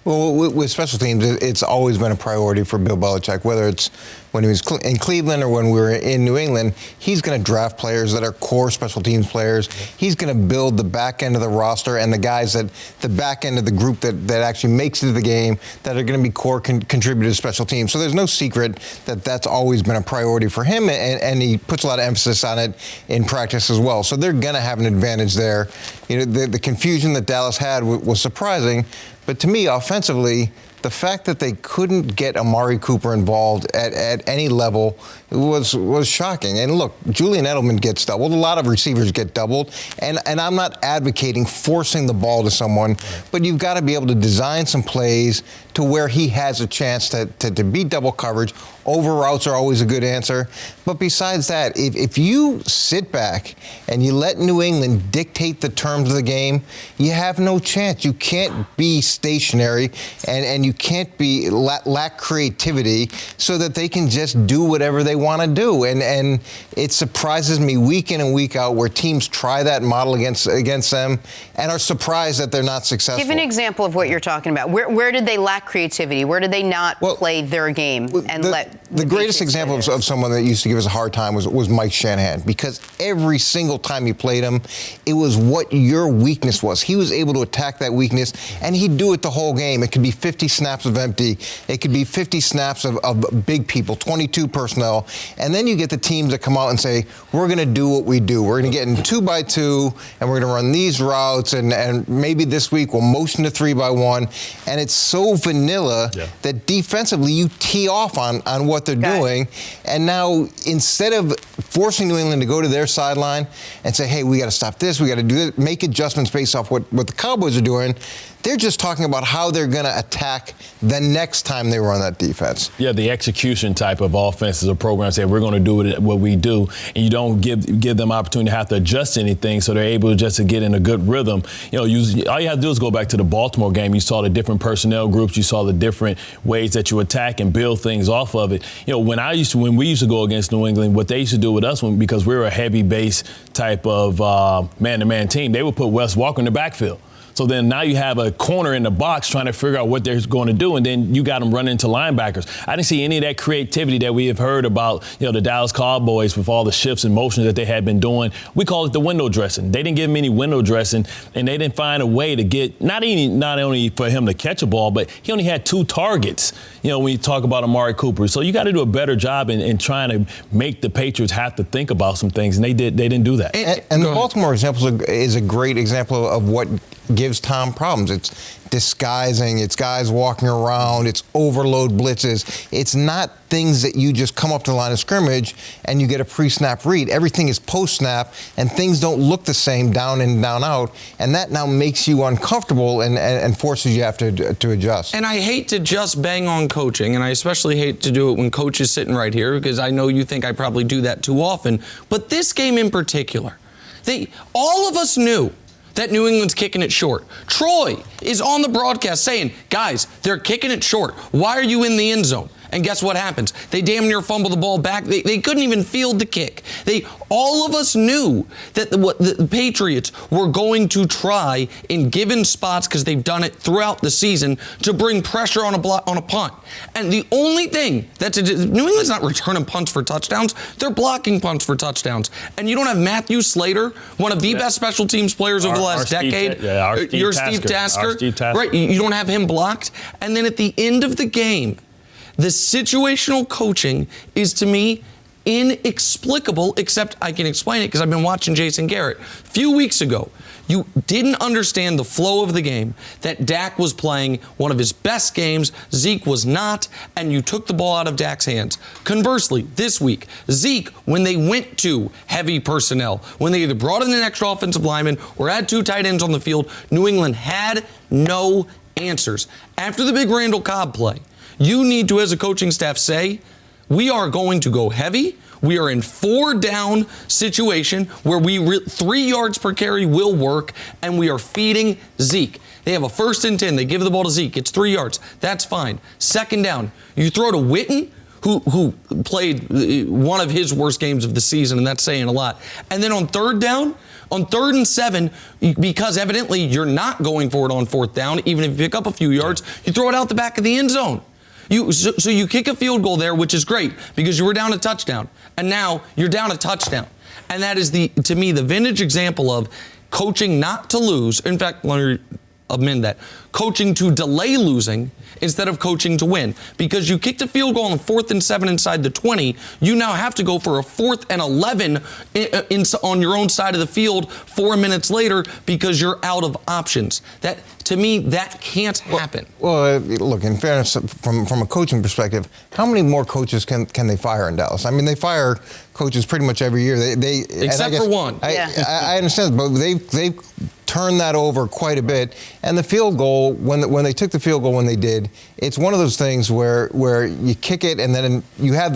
Well, with special teams, it's always been a priority for Bill Belichick, whether it's when he was in Cleveland or when we were in New England. He's going to draft players that are core special teams players. He's going to build the back end of the roster and the guys that the back end of the group that actually makes it to the game that are going to be core contributors to special teams. So there's no secret that that's always been a priority for him, and he puts a lot of emphasis on it in practice as well. So they're going to have an advantage there. You know, the confusion that Dallas had was surprising. But to me, offensively, the fact that they couldn't get Amari Cooper involved at any level was shocking. And look, Julian Edelman gets doubled. A lot of receivers get doubled. And I'm not advocating forcing the ball to someone, but you've got to be able to design some plays to where he has a chance to beat double coverage. Over routes are always a good answer. But besides that, if you sit back and you let New England dictate the terms of the game, you have no chance. You can't be stationary and you can't be lack creativity so that they can just do whatever they want to do. And it surprises me week in and week out where teams try that model against them and are surprised that they're not successful.
Give an example of what you're talking about. Where did they lack creativity? Where did they not play their game and let
the greatest example of someone that used to give us a hard time was Mike Shanahan, because every single time he played him, it was what your weakness was. He was able to attack that weakness, and he'd do it the whole game. It could be 50 snaps of empty. It could be 50 snaps of big people, 22 personnel. And then you get the teams that come out and say, we're going to do what we do. We're going to get in 2-by-2, and we're going to run these routes, and maybe this week we'll motion to 3-by-1. And it's so vanilla that defensively you tee off on what they're doing. And now instead of forcing New England to go to their sideline and say, hey, we got to stop this, we got to do this, make adjustments based off what the Cowboys are doing, they're just talking about how they're going to attack the next time they run that defense.
Yeah, the execution type of offenses or programs say we're going to do what we do, and you don't give them opportunity to have to adjust anything, so they're able just to get in a good rhythm. You know, all you have to do is go back to the Baltimore game. You saw the different personnel groups. You saw the different ways that you attack and build things off of it. You know, when we used to go against New England, what they used to do with us, because we were a heavy base type of man-to-man team, they would put Wes Walker in the backfield. So then now you have a corner in the box trying to figure out what they're going to do, and then you got them running into linebackers. I didn't see any of that creativity that we have heard about, the Dallas Cowboys with all the shifts and motions that they had been doing. We call it the window dressing. They didn't give him any window dressing, and they didn't find a way to get not only for him to catch a ball, but he only had 2 targets, when you talk about Amari Cooper. So you got to do a better job in trying to make the Patriots have to think about some things, and they didn't do that.
And the Baltimore example is a great example of what gives Tom problems. It's disguising, it's guys walking around, it's overload blitzes. It's not things that you just come up to the line of scrimmage and you get a pre-snap read. Everything is post-snap, and things don't look the same down in and down out, and that now makes you uncomfortable and forces you have to adjust.
And I hate to just bang on coaching, and I especially hate to do it when coach is sitting right here, because I know you think I probably do that too often. But this game in particular, all of us knew that New England's kicking it short. Troy is on the broadcast saying, guys, they're kicking it short. Why are you in the end zone? And guess what happens? They damn near fumble the ball back. They couldn't even field the kick. All of us knew that what the Patriots were going to try in given spots, because they've done it throughout the season, to bring pressure on a punt. And the only thing New England's not returning punts for touchdowns. They're blocking punts for touchdowns. And you don't have Matthew Slater, one of the best special teams players over the last decade. Steve Tasker. Right, you don't have him blocked. And then at the end of the game, the situational coaching is, to me, inexplicable, except I can explain it because I've been watching Jason Garrett. A few weeks ago, you didn't understand the flow of the game, that Dak was playing one of his best games, Zeke was not, and you took the ball out of Dak's hands. Conversely, this week, Zeke, when they went to heavy personnel, when they either brought in an extra offensive lineman or had 2 tight ends on the field, New England had no answers. After the big Randall Cobb play, you need to, as a coaching staff, say, we are going to go heavy. We are in 4 down situation where 3 yards per carry will work, and we are feeding Zeke. They have a 1st and 10. They give the ball to Zeke. It's 3 yards. That's fine. 2nd down. You throw to Witten, who played one of his worst games of the season, and that's saying a lot. And then on 3rd down, on 3rd and 7, because evidently you're not going for it on 4th down, even if you pick up a few yards, you throw it out the back of the end zone. So you kick a field goal there, which is great because you were down a touchdown, and now you're down a touchdown. And that is, to me, the vintage example of coaching not to lose. In fact, let me amend that. Coaching to delay losing instead of coaching to win. Because you kicked a field goal on 4th and 7 inside the 20, you now have to go for a 4th and 11 on your own side of the field 4 minutes later because you're out of options. That, to me, that can't happen.
Well, look, in fairness, from a coaching perspective, how many more coaches can they fire in Dallas? I mean, they fire coaches pretty much every year.
Except for one.
I understand, but they've turned that over quite a bit. And the field goal, when they took the field goal when they did, it's one of those things where you kick it and then you have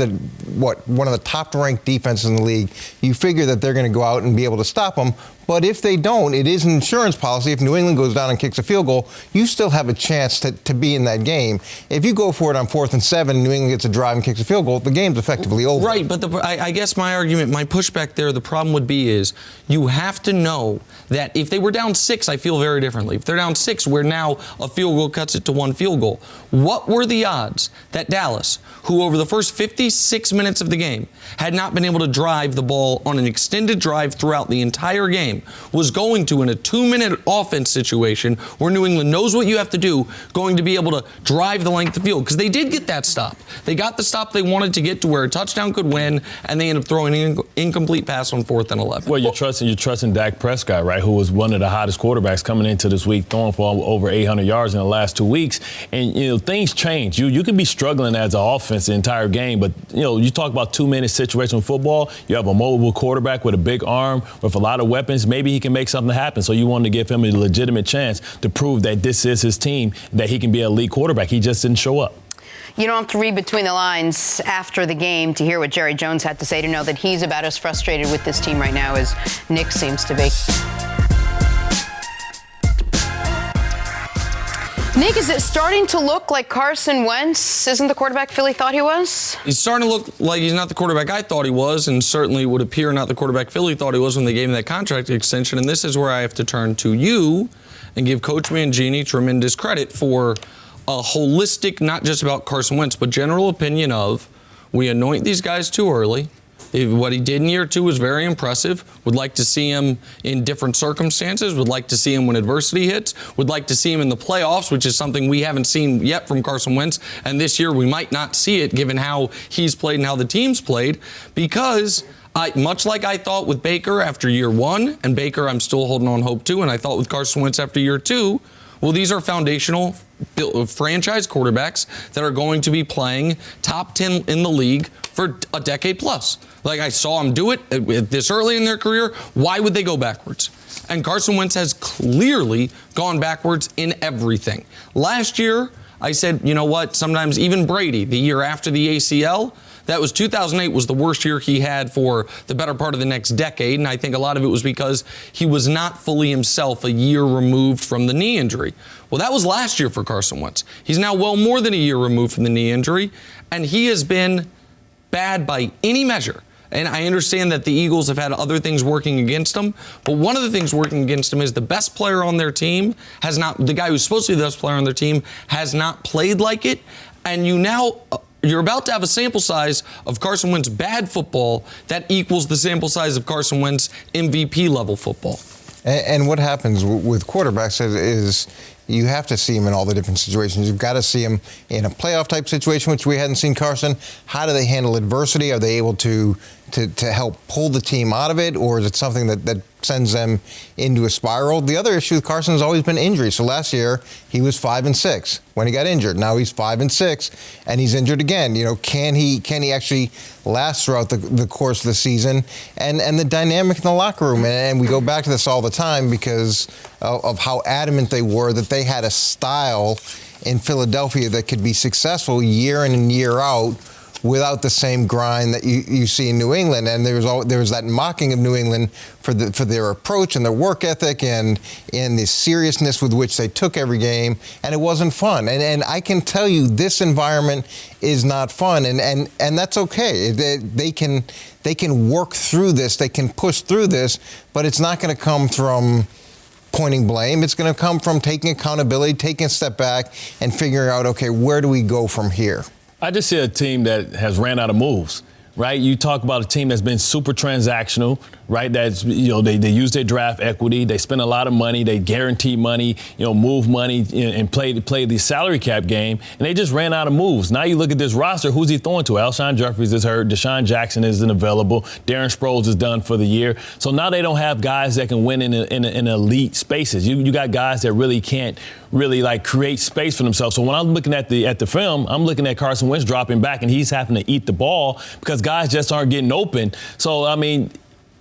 one of the top-ranked defenses in the league. You figure that they're going to go out and be able to stop them. But if they don't, it is an insurance policy. If New England goes down and kicks a field goal, you still have a chance to be in that game. If you go for it on 4th and 7, New England gets a drive and kicks a field goal, the game's effectively over.
Right, but I guess my argument, my pushback there, the problem would be is you have to know that if they were down 6, I feel very differently. If they're down 6, where now a field goal cuts it to 1 field goal, what were the odds that Dallas, who over the first 56 minutes of the game had not been able to drive the ball on an extended drive throughout the entire game, was going to, in a 2-minute offense situation where New England knows what you have to do, going to be able to drive the length of the field? Because they did get that stop. They got the stop they wanted to get to where a touchdown could win, and they ended up throwing an incomplete pass on 4th and 11.
Well, you're trusting Dak Prescott, right, who was one of the hottest quarterbacks coming into this week, throwing for over 800 yards in the last 2 weeks. And, things change. You can be struggling as an offense the entire game, but, you talk about 2-minute situational football. You have a mobile quarterback with a big arm, with a lot of weapons. Maybe he can make something happen. So you wanted to give him a legitimate chance to prove that this is his team, that he can be an elite quarterback. He just didn't show up.
You don't have to read between the lines after the game to hear what Jerry Jones had to say, to know that he's about as frustrated with this team right now as Nick seems to be. Nick, is it starting to look like Carson Wentz isn't the quarterback Philly thought he was?
He's starting to look like he's not the quarterback I thought he was, and certainly would appear not the quarterback Philly thought he was when they gave him that contract extension. And this is where I have to turn to you and give Coach Mangini tremendous credit for a holistic, not just about Carson Wentz, but general opinion of, we anoint these guys too early. What he did in year 2 was very impressive. Would like to see him in different circumstances. Would like to see him when adversity hits. Would like to see him in the playoffs, which is something we haven't seen yet from Carson Wentz. And this year we might not see it given how he's played and how the team's played. Because much like I thought with Baker after year 1, and Baker I'm still holding on hope to, and I thought with Carson Wentz after year 2, well, these are foundational franchise quarterbacks that are going to be playing top 10 in the league for a decade plus. Like, I saw them do it this early in their career. Why would they go backwards? And Carson Wentz has clearly gone backwards in everything. Last year, I said, you know what? Sometimes even Brady, the year after the ACL, that was 2008 was the worst year he had for the better part of the next decade. And I think a lot of it was because he was not fully himself a year removed from the knee injury. Well, that was last year for Carson Wentz. He's now well more than a year removed from the knee injury, and he has been bad by any measure. And I understand that the Eagles have had other things working against them, but one of the things working against them is the best player on their team has not, the guy who's supposed to be the best player on their team has not played like it. And you're about to have a sample size of Carson Wentz bad football that equals the sample size of Carson Wentz MVP level football.
And what happens with quarterbacks is you have to see him in all the different situations. You've got to see him in a playoff type situation, which we hadn't seen Carson. How do they handle adversity? Are they able to help pull the team out of it, or is it something that sends them into a spiral? The other issue with Carson has always been injury. So last year he was 5-6 when he got injured. Now he's 5-6 and he's injured again. Can he actually last throughout the course of the season? And the dynamic in the locker room, and we go back to this all the time because of how adamant they were that they had a style in Philadelphia that could be successful year in and year out without the same grind that you see in New England. And there was that mocking of New England for their approach and their work ethic and the seriousness with which they took every game, and it wasn't fun. And I can tell you this environment is not fun, and that's okay. They can work through this, they can push through this, but it's not going to come from pointing blame. It's going to come from taking accountability, taking a step back, and figuring out, okay, where do we go from here?
I just see a team that has ran out of moves, right? You talk about a team that's been super transactional, right? That's, they use their draft equity. They spend a lot of money. They guarantee money, move money and play the salary cap game. And they just ran out of moves. Now you look at this roster. Who's he throwing to? Alshon Jeffries is hurt. Deshaun Jackson isn't available. Darren Sproles is done for the year. So now they don't have guys that can win in elite spaces. You got guys that really can't create space for themselves. So when I'm looking at the film, I'm looking at Carson Wentz dropping back and he's having to eat the ball because guys just aren't getting open. So, I mean,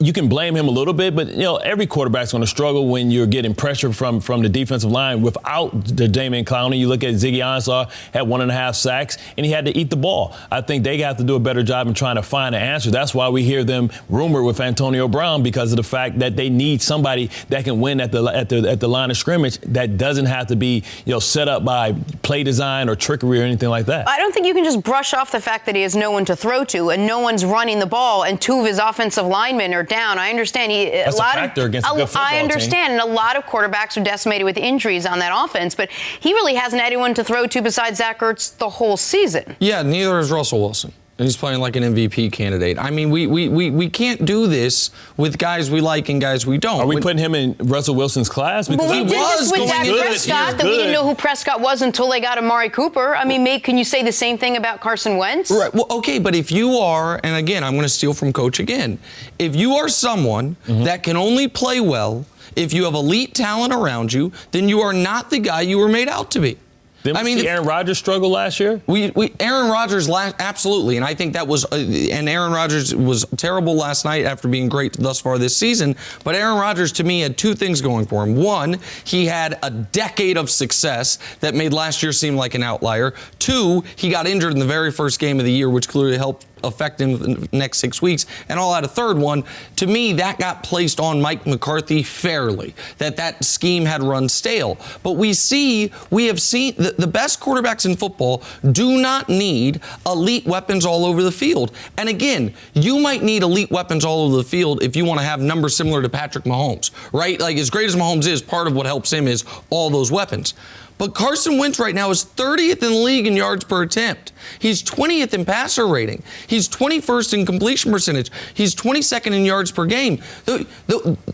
you can blame him a little bit, but every quarterback's going to struggle when you're getting pressure from the defensive line without the Jadeveon Clowney. You look at Ziggy Ansah, had 1.5 sacks, and he had to eat the ball. I think they have to do a better job in trying to find an answer. That's why we hear them rumored with Antonio Brown, because of the fact that they need somebody that can win at the line of scrimmage that doesn't have to be set up by play design or trickery or anything like that.
I don't think you can just brush off the fact that he has no one to throw to and no one's running the ball and two of his offensive linemen are down. I understand.
That's a factor against a good football
I understand,
team.
And a lot of quarterbacks are decimated with injuries on that offense, but he really hasn't had anyone to throw to besides Zach Ertz the whole season.
Yeah, neither is Russell Wilson. And he's playing like an MVP candidate. I mean, we can't do this with guys we like and guys we don't.
Are we putting him in Russell Wilson's class?
Because we did this with Dak Prescott, that we didn't know who Prescott was until they got Amari Cooper. I mean, can you say the same thing about Carson Wentz?
Right. Well, okay, but if you are, and again, I'm going to steal from Coach again, if you are someone that can only play well, if you have elite talent around you, then you are not the guy you were made out to be.
Didn't we see Aaron Rodgers struggle last year?
Aaron Rodgers, absolutely, and I think that was, and Aaron Rodgers was terrible last night after being great thus far this season. But Aaron Rodgers, to me, had two things going for him. One, he had a decade of success that made last year seem like an outlier. Two, he got injured in the very first game of the year, which clearly helped affect him the next 6 weeks. And I'll add a third one. To me, that got placed on Mike McCarthy fairly, that scheme had run stale. But we have seen the best quarterbacks in football do not need elite weapons all over the field. And again, you might need elite weapons all over the field if you want to have numbers similar to Patrick Mahomes, right? Like, as great as Mahomes is, part of what helps him is all those weapons. But Carson Wentz right now is 30th in the league in yards per attempt. He's 20th in passer rating. He's 21st in completion percentage. He's 22nd in yards per game.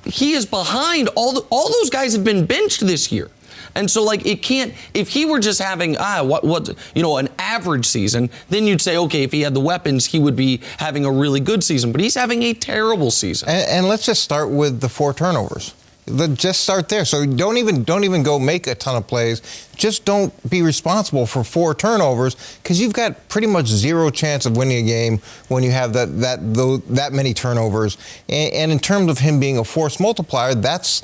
He is behind all those guys have been benched this year. And so, like, it can't, if he were just having, an average season, then you'd say, okay, if he had the weapons, he would be having a really good season. But he's having a terrible season.
And let's just start with the 4 turnovers. Just start there. So don't even go make a ton of plays. Just don't be responsible for 4 turnovers, because you've got pretty much zero chance of winning a game when you have that many turnovers. And in terms of him being a force multiplier, that's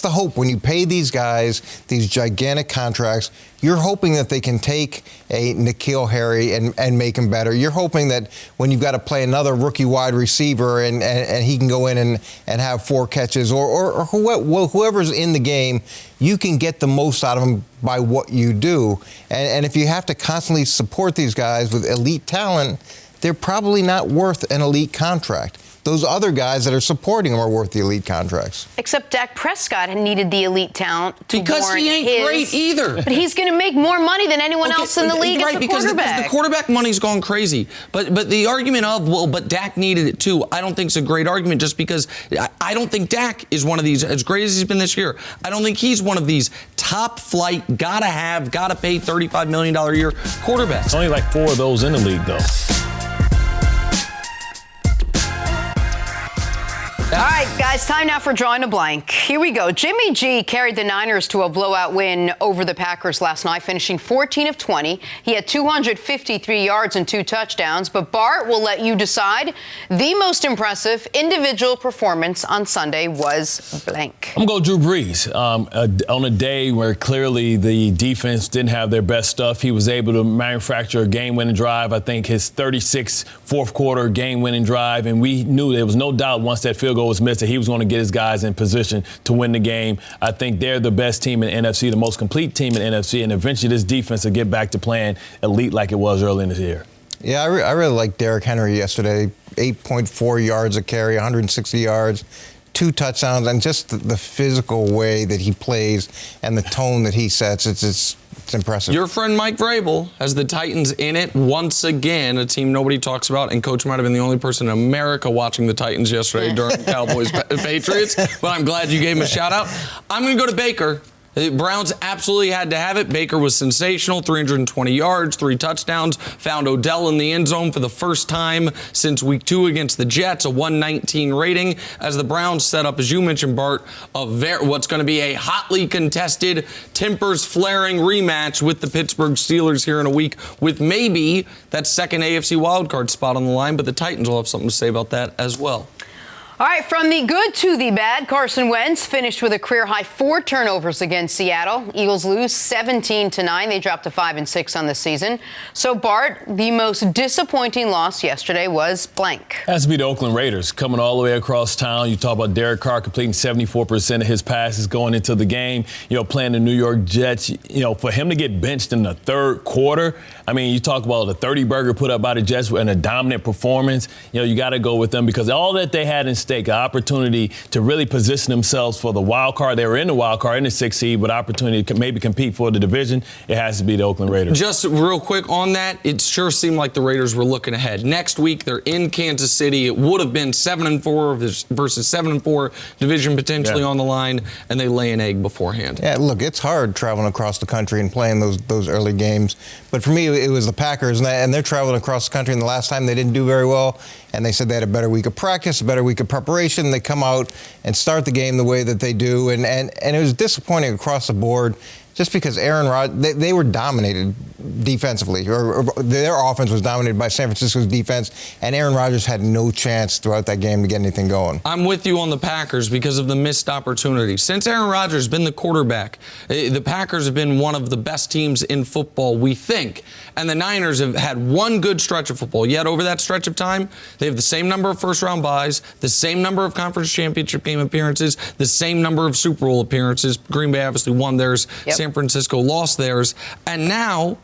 the hope. When you pay these guys these gigantic contracts, you're hoping that they can take a N'Keal Harry and make him better. You're hoping that when you've got to play another rookie wide receiver and he can go in and have 4 catches or whoever's in the game, you can get the most out of them by what you do. And if you have to constantly support these guys with elite talent, they're probably not worth an elite contract. those other guys that are supporting him are worth the elite contracts.
Except Dak Prescott needed the elite talent to
Because
warrant
he ain't
his,
great either.
But he's going to make more money than anyone else in the league as a
because
quarterback.
the quarterback money's gone crazy. But the argument of, well, but Dak needed it too, I don't think it's a great argument just because I don't think Dak is one of these, as great as he's been this year, I don't think he's one of these top flight, gotta pay $35 million a year quarterbacks.
Only like 4 of those in the league, though.
All right, guys, time now for drawing a blank. Here we go. Jimmy G carried the Niners to a blowout win over the Packers last night, finishing 14 of 20. He had 253 yards and 2 touchdowns, but Bart will let you decide. The most impressive individual performance on Sunday was blank.
I'm going to go Drew Brees. On a day where clearly the defense didn't have their best stuff, he was able to manufacture a game-winning drive. I think his 36th fourth-quarter game-winning drive, and we knew there was no doubt once that field goal was missed that he was going to get his guys in position to win the game. I think they're the best team in the NFC, the most complete team in the NFC, and eventually this defense will get back to playing elite like it was early in this year.
Yeah, I really liked Derrick Henry yesterday. 8.4 yards a carry, 160 yards, 2 touchdowns, and just the physical way that he plays and the tone that he sets, it's impressive.
Your friend Mike Vrabel has the Titans in it once again, a team nobody talks about, and Coach might have been the only person in America watching the Titans yesterday during Cowboys Patriots, but I'm glad you gave him a shout out. I'm going to go to Baker. The Browns absolutely had to have it. Baker was sensational, 320 yards, 3 touchdowns, found Odell in the end zone for the first time since week 2 against the Jets, a 119 rating, as the Browns set up, as you mentioned, Bart, what's going to be a hotly contested, tempers flaring rematch with the Pittsburgh Steelers here in a week, with maybe that second AFC wildcard spot on the line, but the Titans will have something to say about that as well.
All right, from the good to the bad, Carson Wentz finished with a career-high 4 turnovers against Seattle. Eagles lose 17-9. They dropped to 5-6 on the season. So, Bart, the most disappointing loss yesterday was blank.
Has to be the Oakland Raiders coming all the way across town. You talk about Derek Carr completing 74% of his passes going into the game, playing the New York Jets. For him to get benched in the third quarter, I mean, you talk about the 30-burger put up by the Jets and a dominant performance. You got to go with them because all that they had in stake, an opportunity to really position themselves for the wild card. They were in the wild card in the 6th seed, but opportunity to maybe compete for the division. It has to be the Oakland Raiders.
Just real quick on that, it sure seemed like the Raiders were looking ahead. Next week, they're in Kansas City. It would have been 7-4 versus 7-4, division potentially on the line, and they lay an egg beforehand.
Yeah, look, it's hard traveling across the country and playing those early games. But for me, it was the Packers, and they're traveling across the country, and the last time they didn't do very well, and they said they had a better week of practice, a better week of preparation. They come out and start the game the way that they do, and it was disappointing across the board just because Aaron Rodgers, they were dominated defensively, or their offense was dominated by San Francisco's defense, and Aaron Rodgers had no chance throughout that game to get anything going.
I'm with you on the Packers because of the missed opportunity. Since Aaron Rodgers has been the quarterback, the Packers have been one of the best teams in football, we think. And the Niners have had one good stretch of football. Yet over that stretch of time, they have the same number of first-round buys, the same number of conference championship game appearances, the same number of Super Bowl appearances. Green Bay obviously won theirs. Yep. San Francisco lost theirs. And now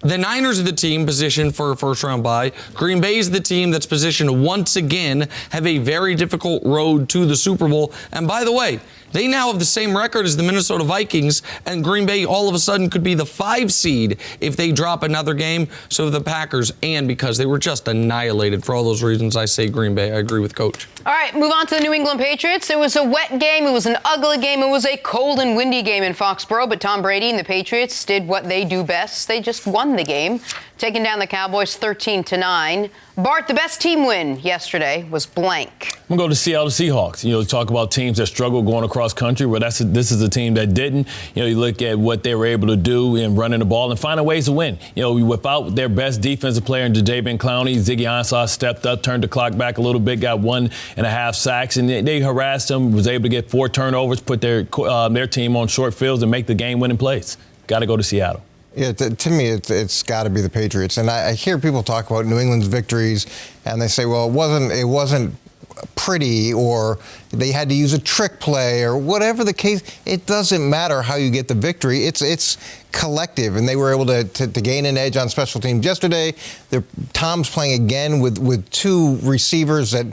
the Niners are the team positioned for a first-round bye. Green Bay is the team that's positioned to once again have a very difficult road to the Super Bowl. And by the way, they now have the same record as the Minnesota Vikings, and Green Bay all of a sudden could be the 5 seed if they drop another game. So the Packers, and because they were just annihilated for all those reasons, I say Green Bay. I agree with Coach.
All right, move on to the New England Patriots. It was a wet game. It was an ugly game. It was a cold and windy game in Foxborough, but Tom Brady and the Patriots did what they do best. They just won the game, taking down the Cowboys 13-9. Bart, the best team win yesterday was blank.
I'm going to go to Seattle Seahawks. Talk about teams that struggle going across country. Well, this is a team that didn't. You look at what they were able to do in running the ball and finding ways to win. Without their best defensive player, Jadeveon Clowney, Ziggy Ansah stepped up, turned the clock back a little bit, got 1.5 sacks, and they harassed him, was able to get 4 turnovers, put their team on short fields and make the game-winning plays. Got to go to Seattle.
Yeah, to me, it's got to be the Patriots. And I hear people talk about New England's victories, and they say, well, it wasn't pretty, or they had to use a trick play, or whatever the case. It doesn't matter how you get the victory. It's collective, and they were able to gain an edge on special teams yesterday. Tom's playing again with two receivers that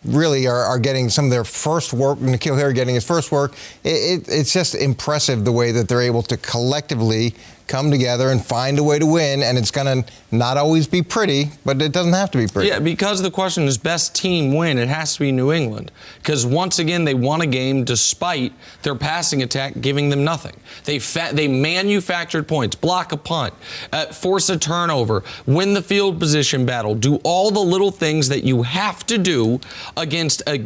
really are getting some of their first work. N'Keal Harry getting his first work. It's just impressive the way that they're able to collectively come together and find a way to win, and it's going to not always be pretty, but it doesn't have to be pretty.
Yeah, because the question is best team win, it has to be New England. Because once again, they won a game despite their passing attack giving them nothing. They manufactured points, block a punt, force a turnover, win the field position battle, do all the little things that you have to do against a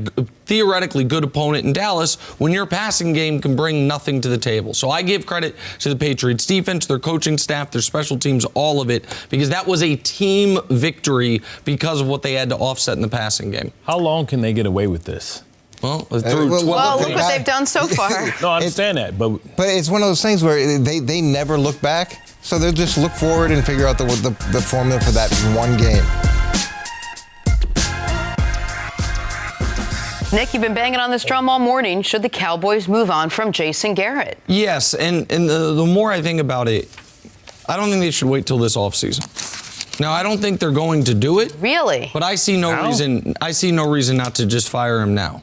theoretically good opponent in Dallas when your passing game can bring nothing to the table. So I give credit to the Patriots defense, their coaching staff, their special teams, all of it, because that was a team victory because of what they had to offset in the passing game.
How long can they get away with this?
Well, through 12
Well, look
games.
what they've done so far.
No, I understand that, but
it's one of those things where they never look back, so they'll just look forward and figure out the formula for that one game.
Nick, you've been banging on this drum all morning. Should the Cowboys move on from Jason Garrett?
Yes, and the more I think about it, I don't think they should wait till this offseason. Now, I don't think they're going to do it.
Really?
But I see no reason. I see no reason not to just fire him now.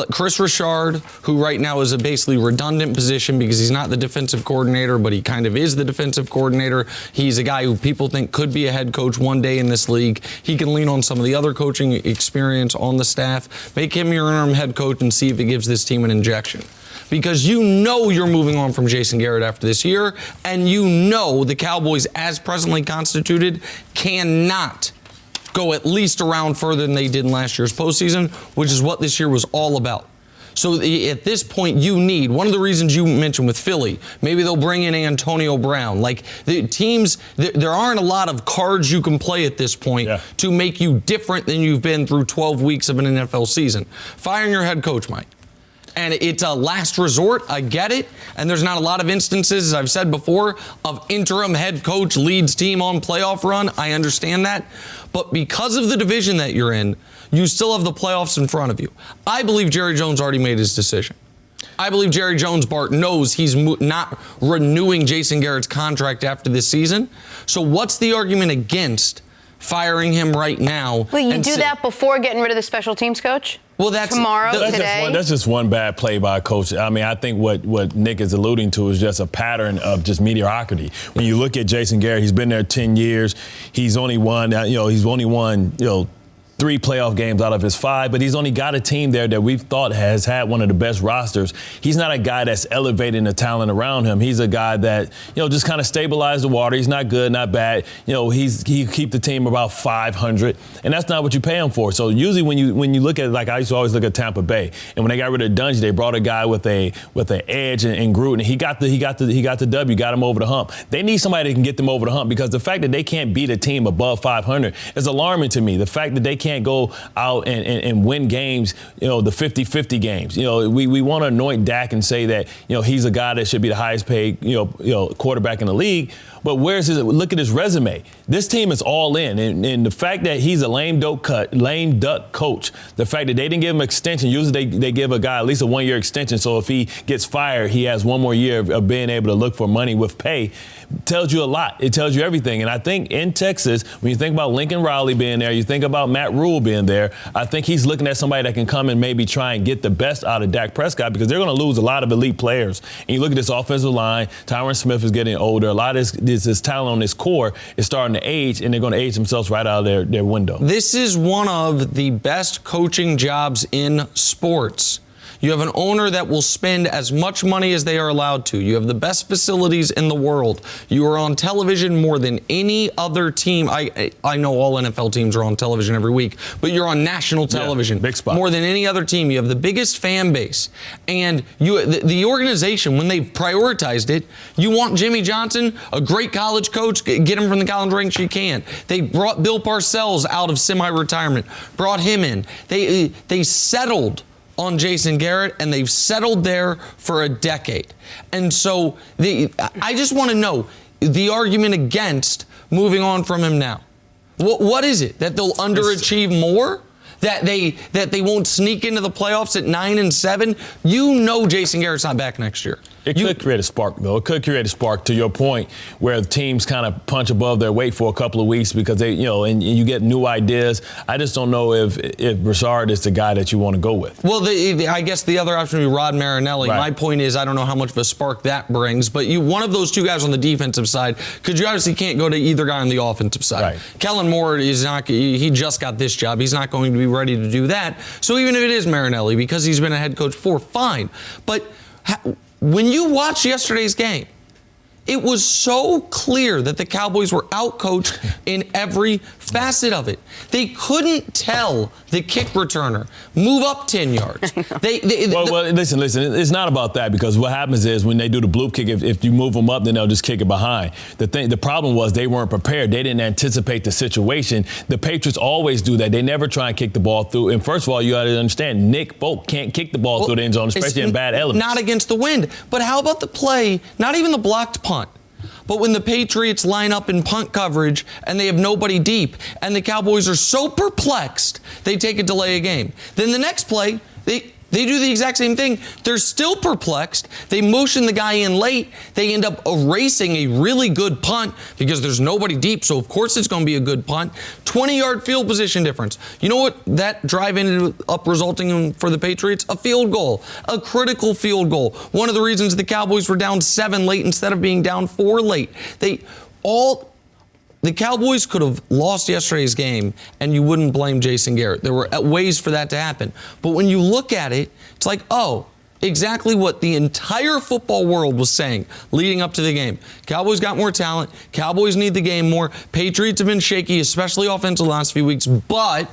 Chris Richard, who right now is a basically redundant position because he's not the defensive coordinator, but he kind of is the defensive coordinator. He's a guy who people think could be a head coach one day in this league. He can lean on some of the other coaching experience on the staff. Make him your interim head coach and see if it gives this team an injection. Because you know you're moving on from Jason Garrett after this year, and you know the Cowboys, as presently constituted, cannot go at least a round further than they did in last year's postseason, which is what this year was all about. So at this point, you need, one of the reasons you mentioned with Philly, maybe they'll bring in Antonio Brown. Like the teams, there aren't a lot of cards you can play at this point to make you different than you've been through 12 weeks of an NFL season. Firing your head coach, Mike. And it's a last resort, I get it. And there's not a lot of instances, as I've said before, of interim head coach leads team on playoff run. I understand that. But because of the division that you're in, you still have the playoffs in front of you. I believe Jerry Jones already made his decision. I believe Jerry Jones, Bart, knows he's not renewing Jason Garrett's contract after this season. So what's the argument against firing him right now?
Will you do that before getting rid of the special teams coach?
Well, that's
today.
That's just one bad play by a coach. I mean, I think what Nick is alluding to is just a pattern of just mediocrity. When you look at Jason Garrett, he's been there 10 years. He's only won, 3 playoff games out of his 5, but he's only got a team there that we've thought has had one of the best rosters. He's not a guy that's elevating the talent around him. He's a guy that, just kind of stabilized the water. He's not good, not bad. He keep the team about 500, and that's not what you pay him for. So usually when you look at it, like I used to always look at Tampa Bay, and when they got rid of Dungy, they brought a guy with an edge and Gruden. He got the W, got him over the hump. They need somebody that can get them over the hump, because the fact that they can't beat a team above 500 is alarming to me. The fact that they can't go out and win games, the 50-50 games. We want to anoint Dak and say that, he's a guy that should be the highest paid, quarterback in the league. But look at his resume. This team is all in. And the fact that he's a lame duck coach, the fact that they didn't give him an extension, usually they give a guy at least a 1-year extension. So if he gets fired, he has 1 more year of being able to look for money with pay. Tells you a lot. It tells you everything. And I think in Texas, when you think about Lincoln Riley being there, you think about Matt Rule being there, I think he's looking at somebody that can come and maybe try and get the best out of Dak Prescott, because they're going to lose a lot of elite players. And you look at this offensive line, Tyron Smith is getting older. A lot of his talent on this core is starting to age, and they're going to age themselves right out of their window.
This is one of the best coaching jobs in sports. You have an owner that will spend as much money as they are allowed to. You have the best facilities in the world. You are on television more than any other team. I know all NFL teams are on television every week, but you're on national television.
Big spot.
More than any other team. You have the biggest fan base. And the organization, when they've prioritized it, you want Jimmy Johnson, a great college coach, get him from the college ranks you can. They brought Bill Parcells out of semi-retirement, brought him in. They settled on Jason Garrett, and they've settled there for a decade. And so I just want to know the argument against moving on from him now. What is it? That they'll underachieve more? that they won't sneak into the playoffs at 9-7, you know Jason Garrett's not back next year.
It could create a spark, though. It could create a spark, to your point, where teams kind of punch above their weight for a couple of weeks because they, and you get new ideas. I just don't know if Broussard is the guy that you want to go with.
Well, I guess the other option would be Rod Marinelli.
Right.
My point is, I don't know how much of a spark that brings, but one of those two guys on the defensive side, because you obviously can't go to either guy on the offensive side.
Right.
Kellen Moore is not. He just got this job. He's not going to be ready to do that. So even if it is Marinelli, because he's been a head coach before, fine. But when you watch yesterday's game, it was so clear that the Cowboys were outcoached in every facet of it. They couldn't tell the kick returner, move up 10 yards.
Well, listen, it's not about that, because what happens is when they do the bloop kick, if you move them up, then they'll just kick it behind. The problem was they weren't prepared. They didn't anticipate the situation. The Patriots always do that. They never try and kick the ball through. And first of all, you got to understand, Nick Folk can't kick the ball through the end zone, especially in bad elements.
Not against the wind. But how about the play, not even the blocked punt, but when the Patriots line up in punt coverage and they have nobody deep and the Cowboys are so perplexed, they take a delay of game. Then the next play, they do the exact same thing. They're still perplexed. They motion the guy in late. They end up erasing a really good punt because there's nobody deep, so of course it's going to be a good punt. 20-yard field position difference. You know what that drive ended up resulting in for the Patriots? A field goal, a critical field goal. One of the reasons the Cowboys were down 7 late instead of being down 4 late. The Cowboys could have lost yesterday's game, and you wouldn't blame Jason Garrett. There were ways for that to happen. But when you look at it, it's like, exactly what the entire football world was saying leading up to the game. Cowboys got more talent. Cowboys need the game more. Patriots have been shaky, especially offensive the last few weeks. But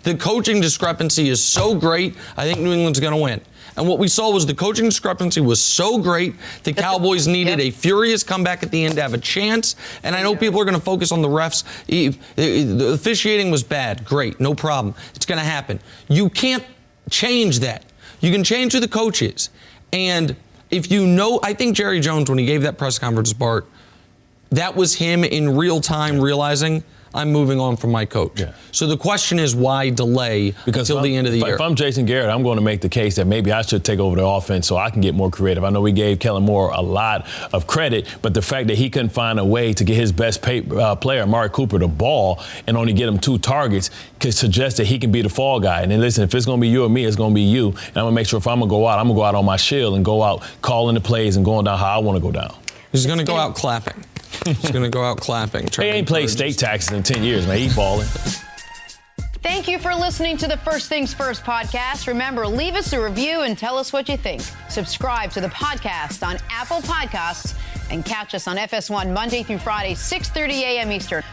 the coaching discrepancy is so great, I think New England's going to win. And what we saw was the coaching discrepancy was so great, the Cowboys needed a furious comeback at the end to have a chance. And I know people are going to focus on the refs. The officiating was bad. Great, no problem. It's going to happen. You can't change that. You can change who the coach is. And if you know, I think Jerry Jones, when he gave that press conference, Bart, that was him in real time realizing, I'm moving on from my coach.
Yeah.
So the question is, why delay until the end of the year?
If I'm Jason Garrett, I'm going to make the case that maybe I should take over the offense so I can get more creative. I know we gave Kellen Moore a lot of credit, but the fact that he couldn't find a way to get his best player, Amari Cooper, the ball and only get him 2 targets could suggest that he can be the fall guy. And then listen, if it's going to be you or me, it's going to be you. And I'm going to make sure if I'm going to go out, I'm going to go out on my shield and go out calling the plays and going down how I want to go down.
He's going to go out clapping. He's going to go out clapping.
He ain't played state taxes in 10 years, man. He's balling.
Thank you for listening to the First Things First podcast. Remember, leave us a review and tell us what you think. Subscribe to the podcast on Apple Podcasts and catch us on FS1 Monday through Friday, 6:30 a.m. Eastern.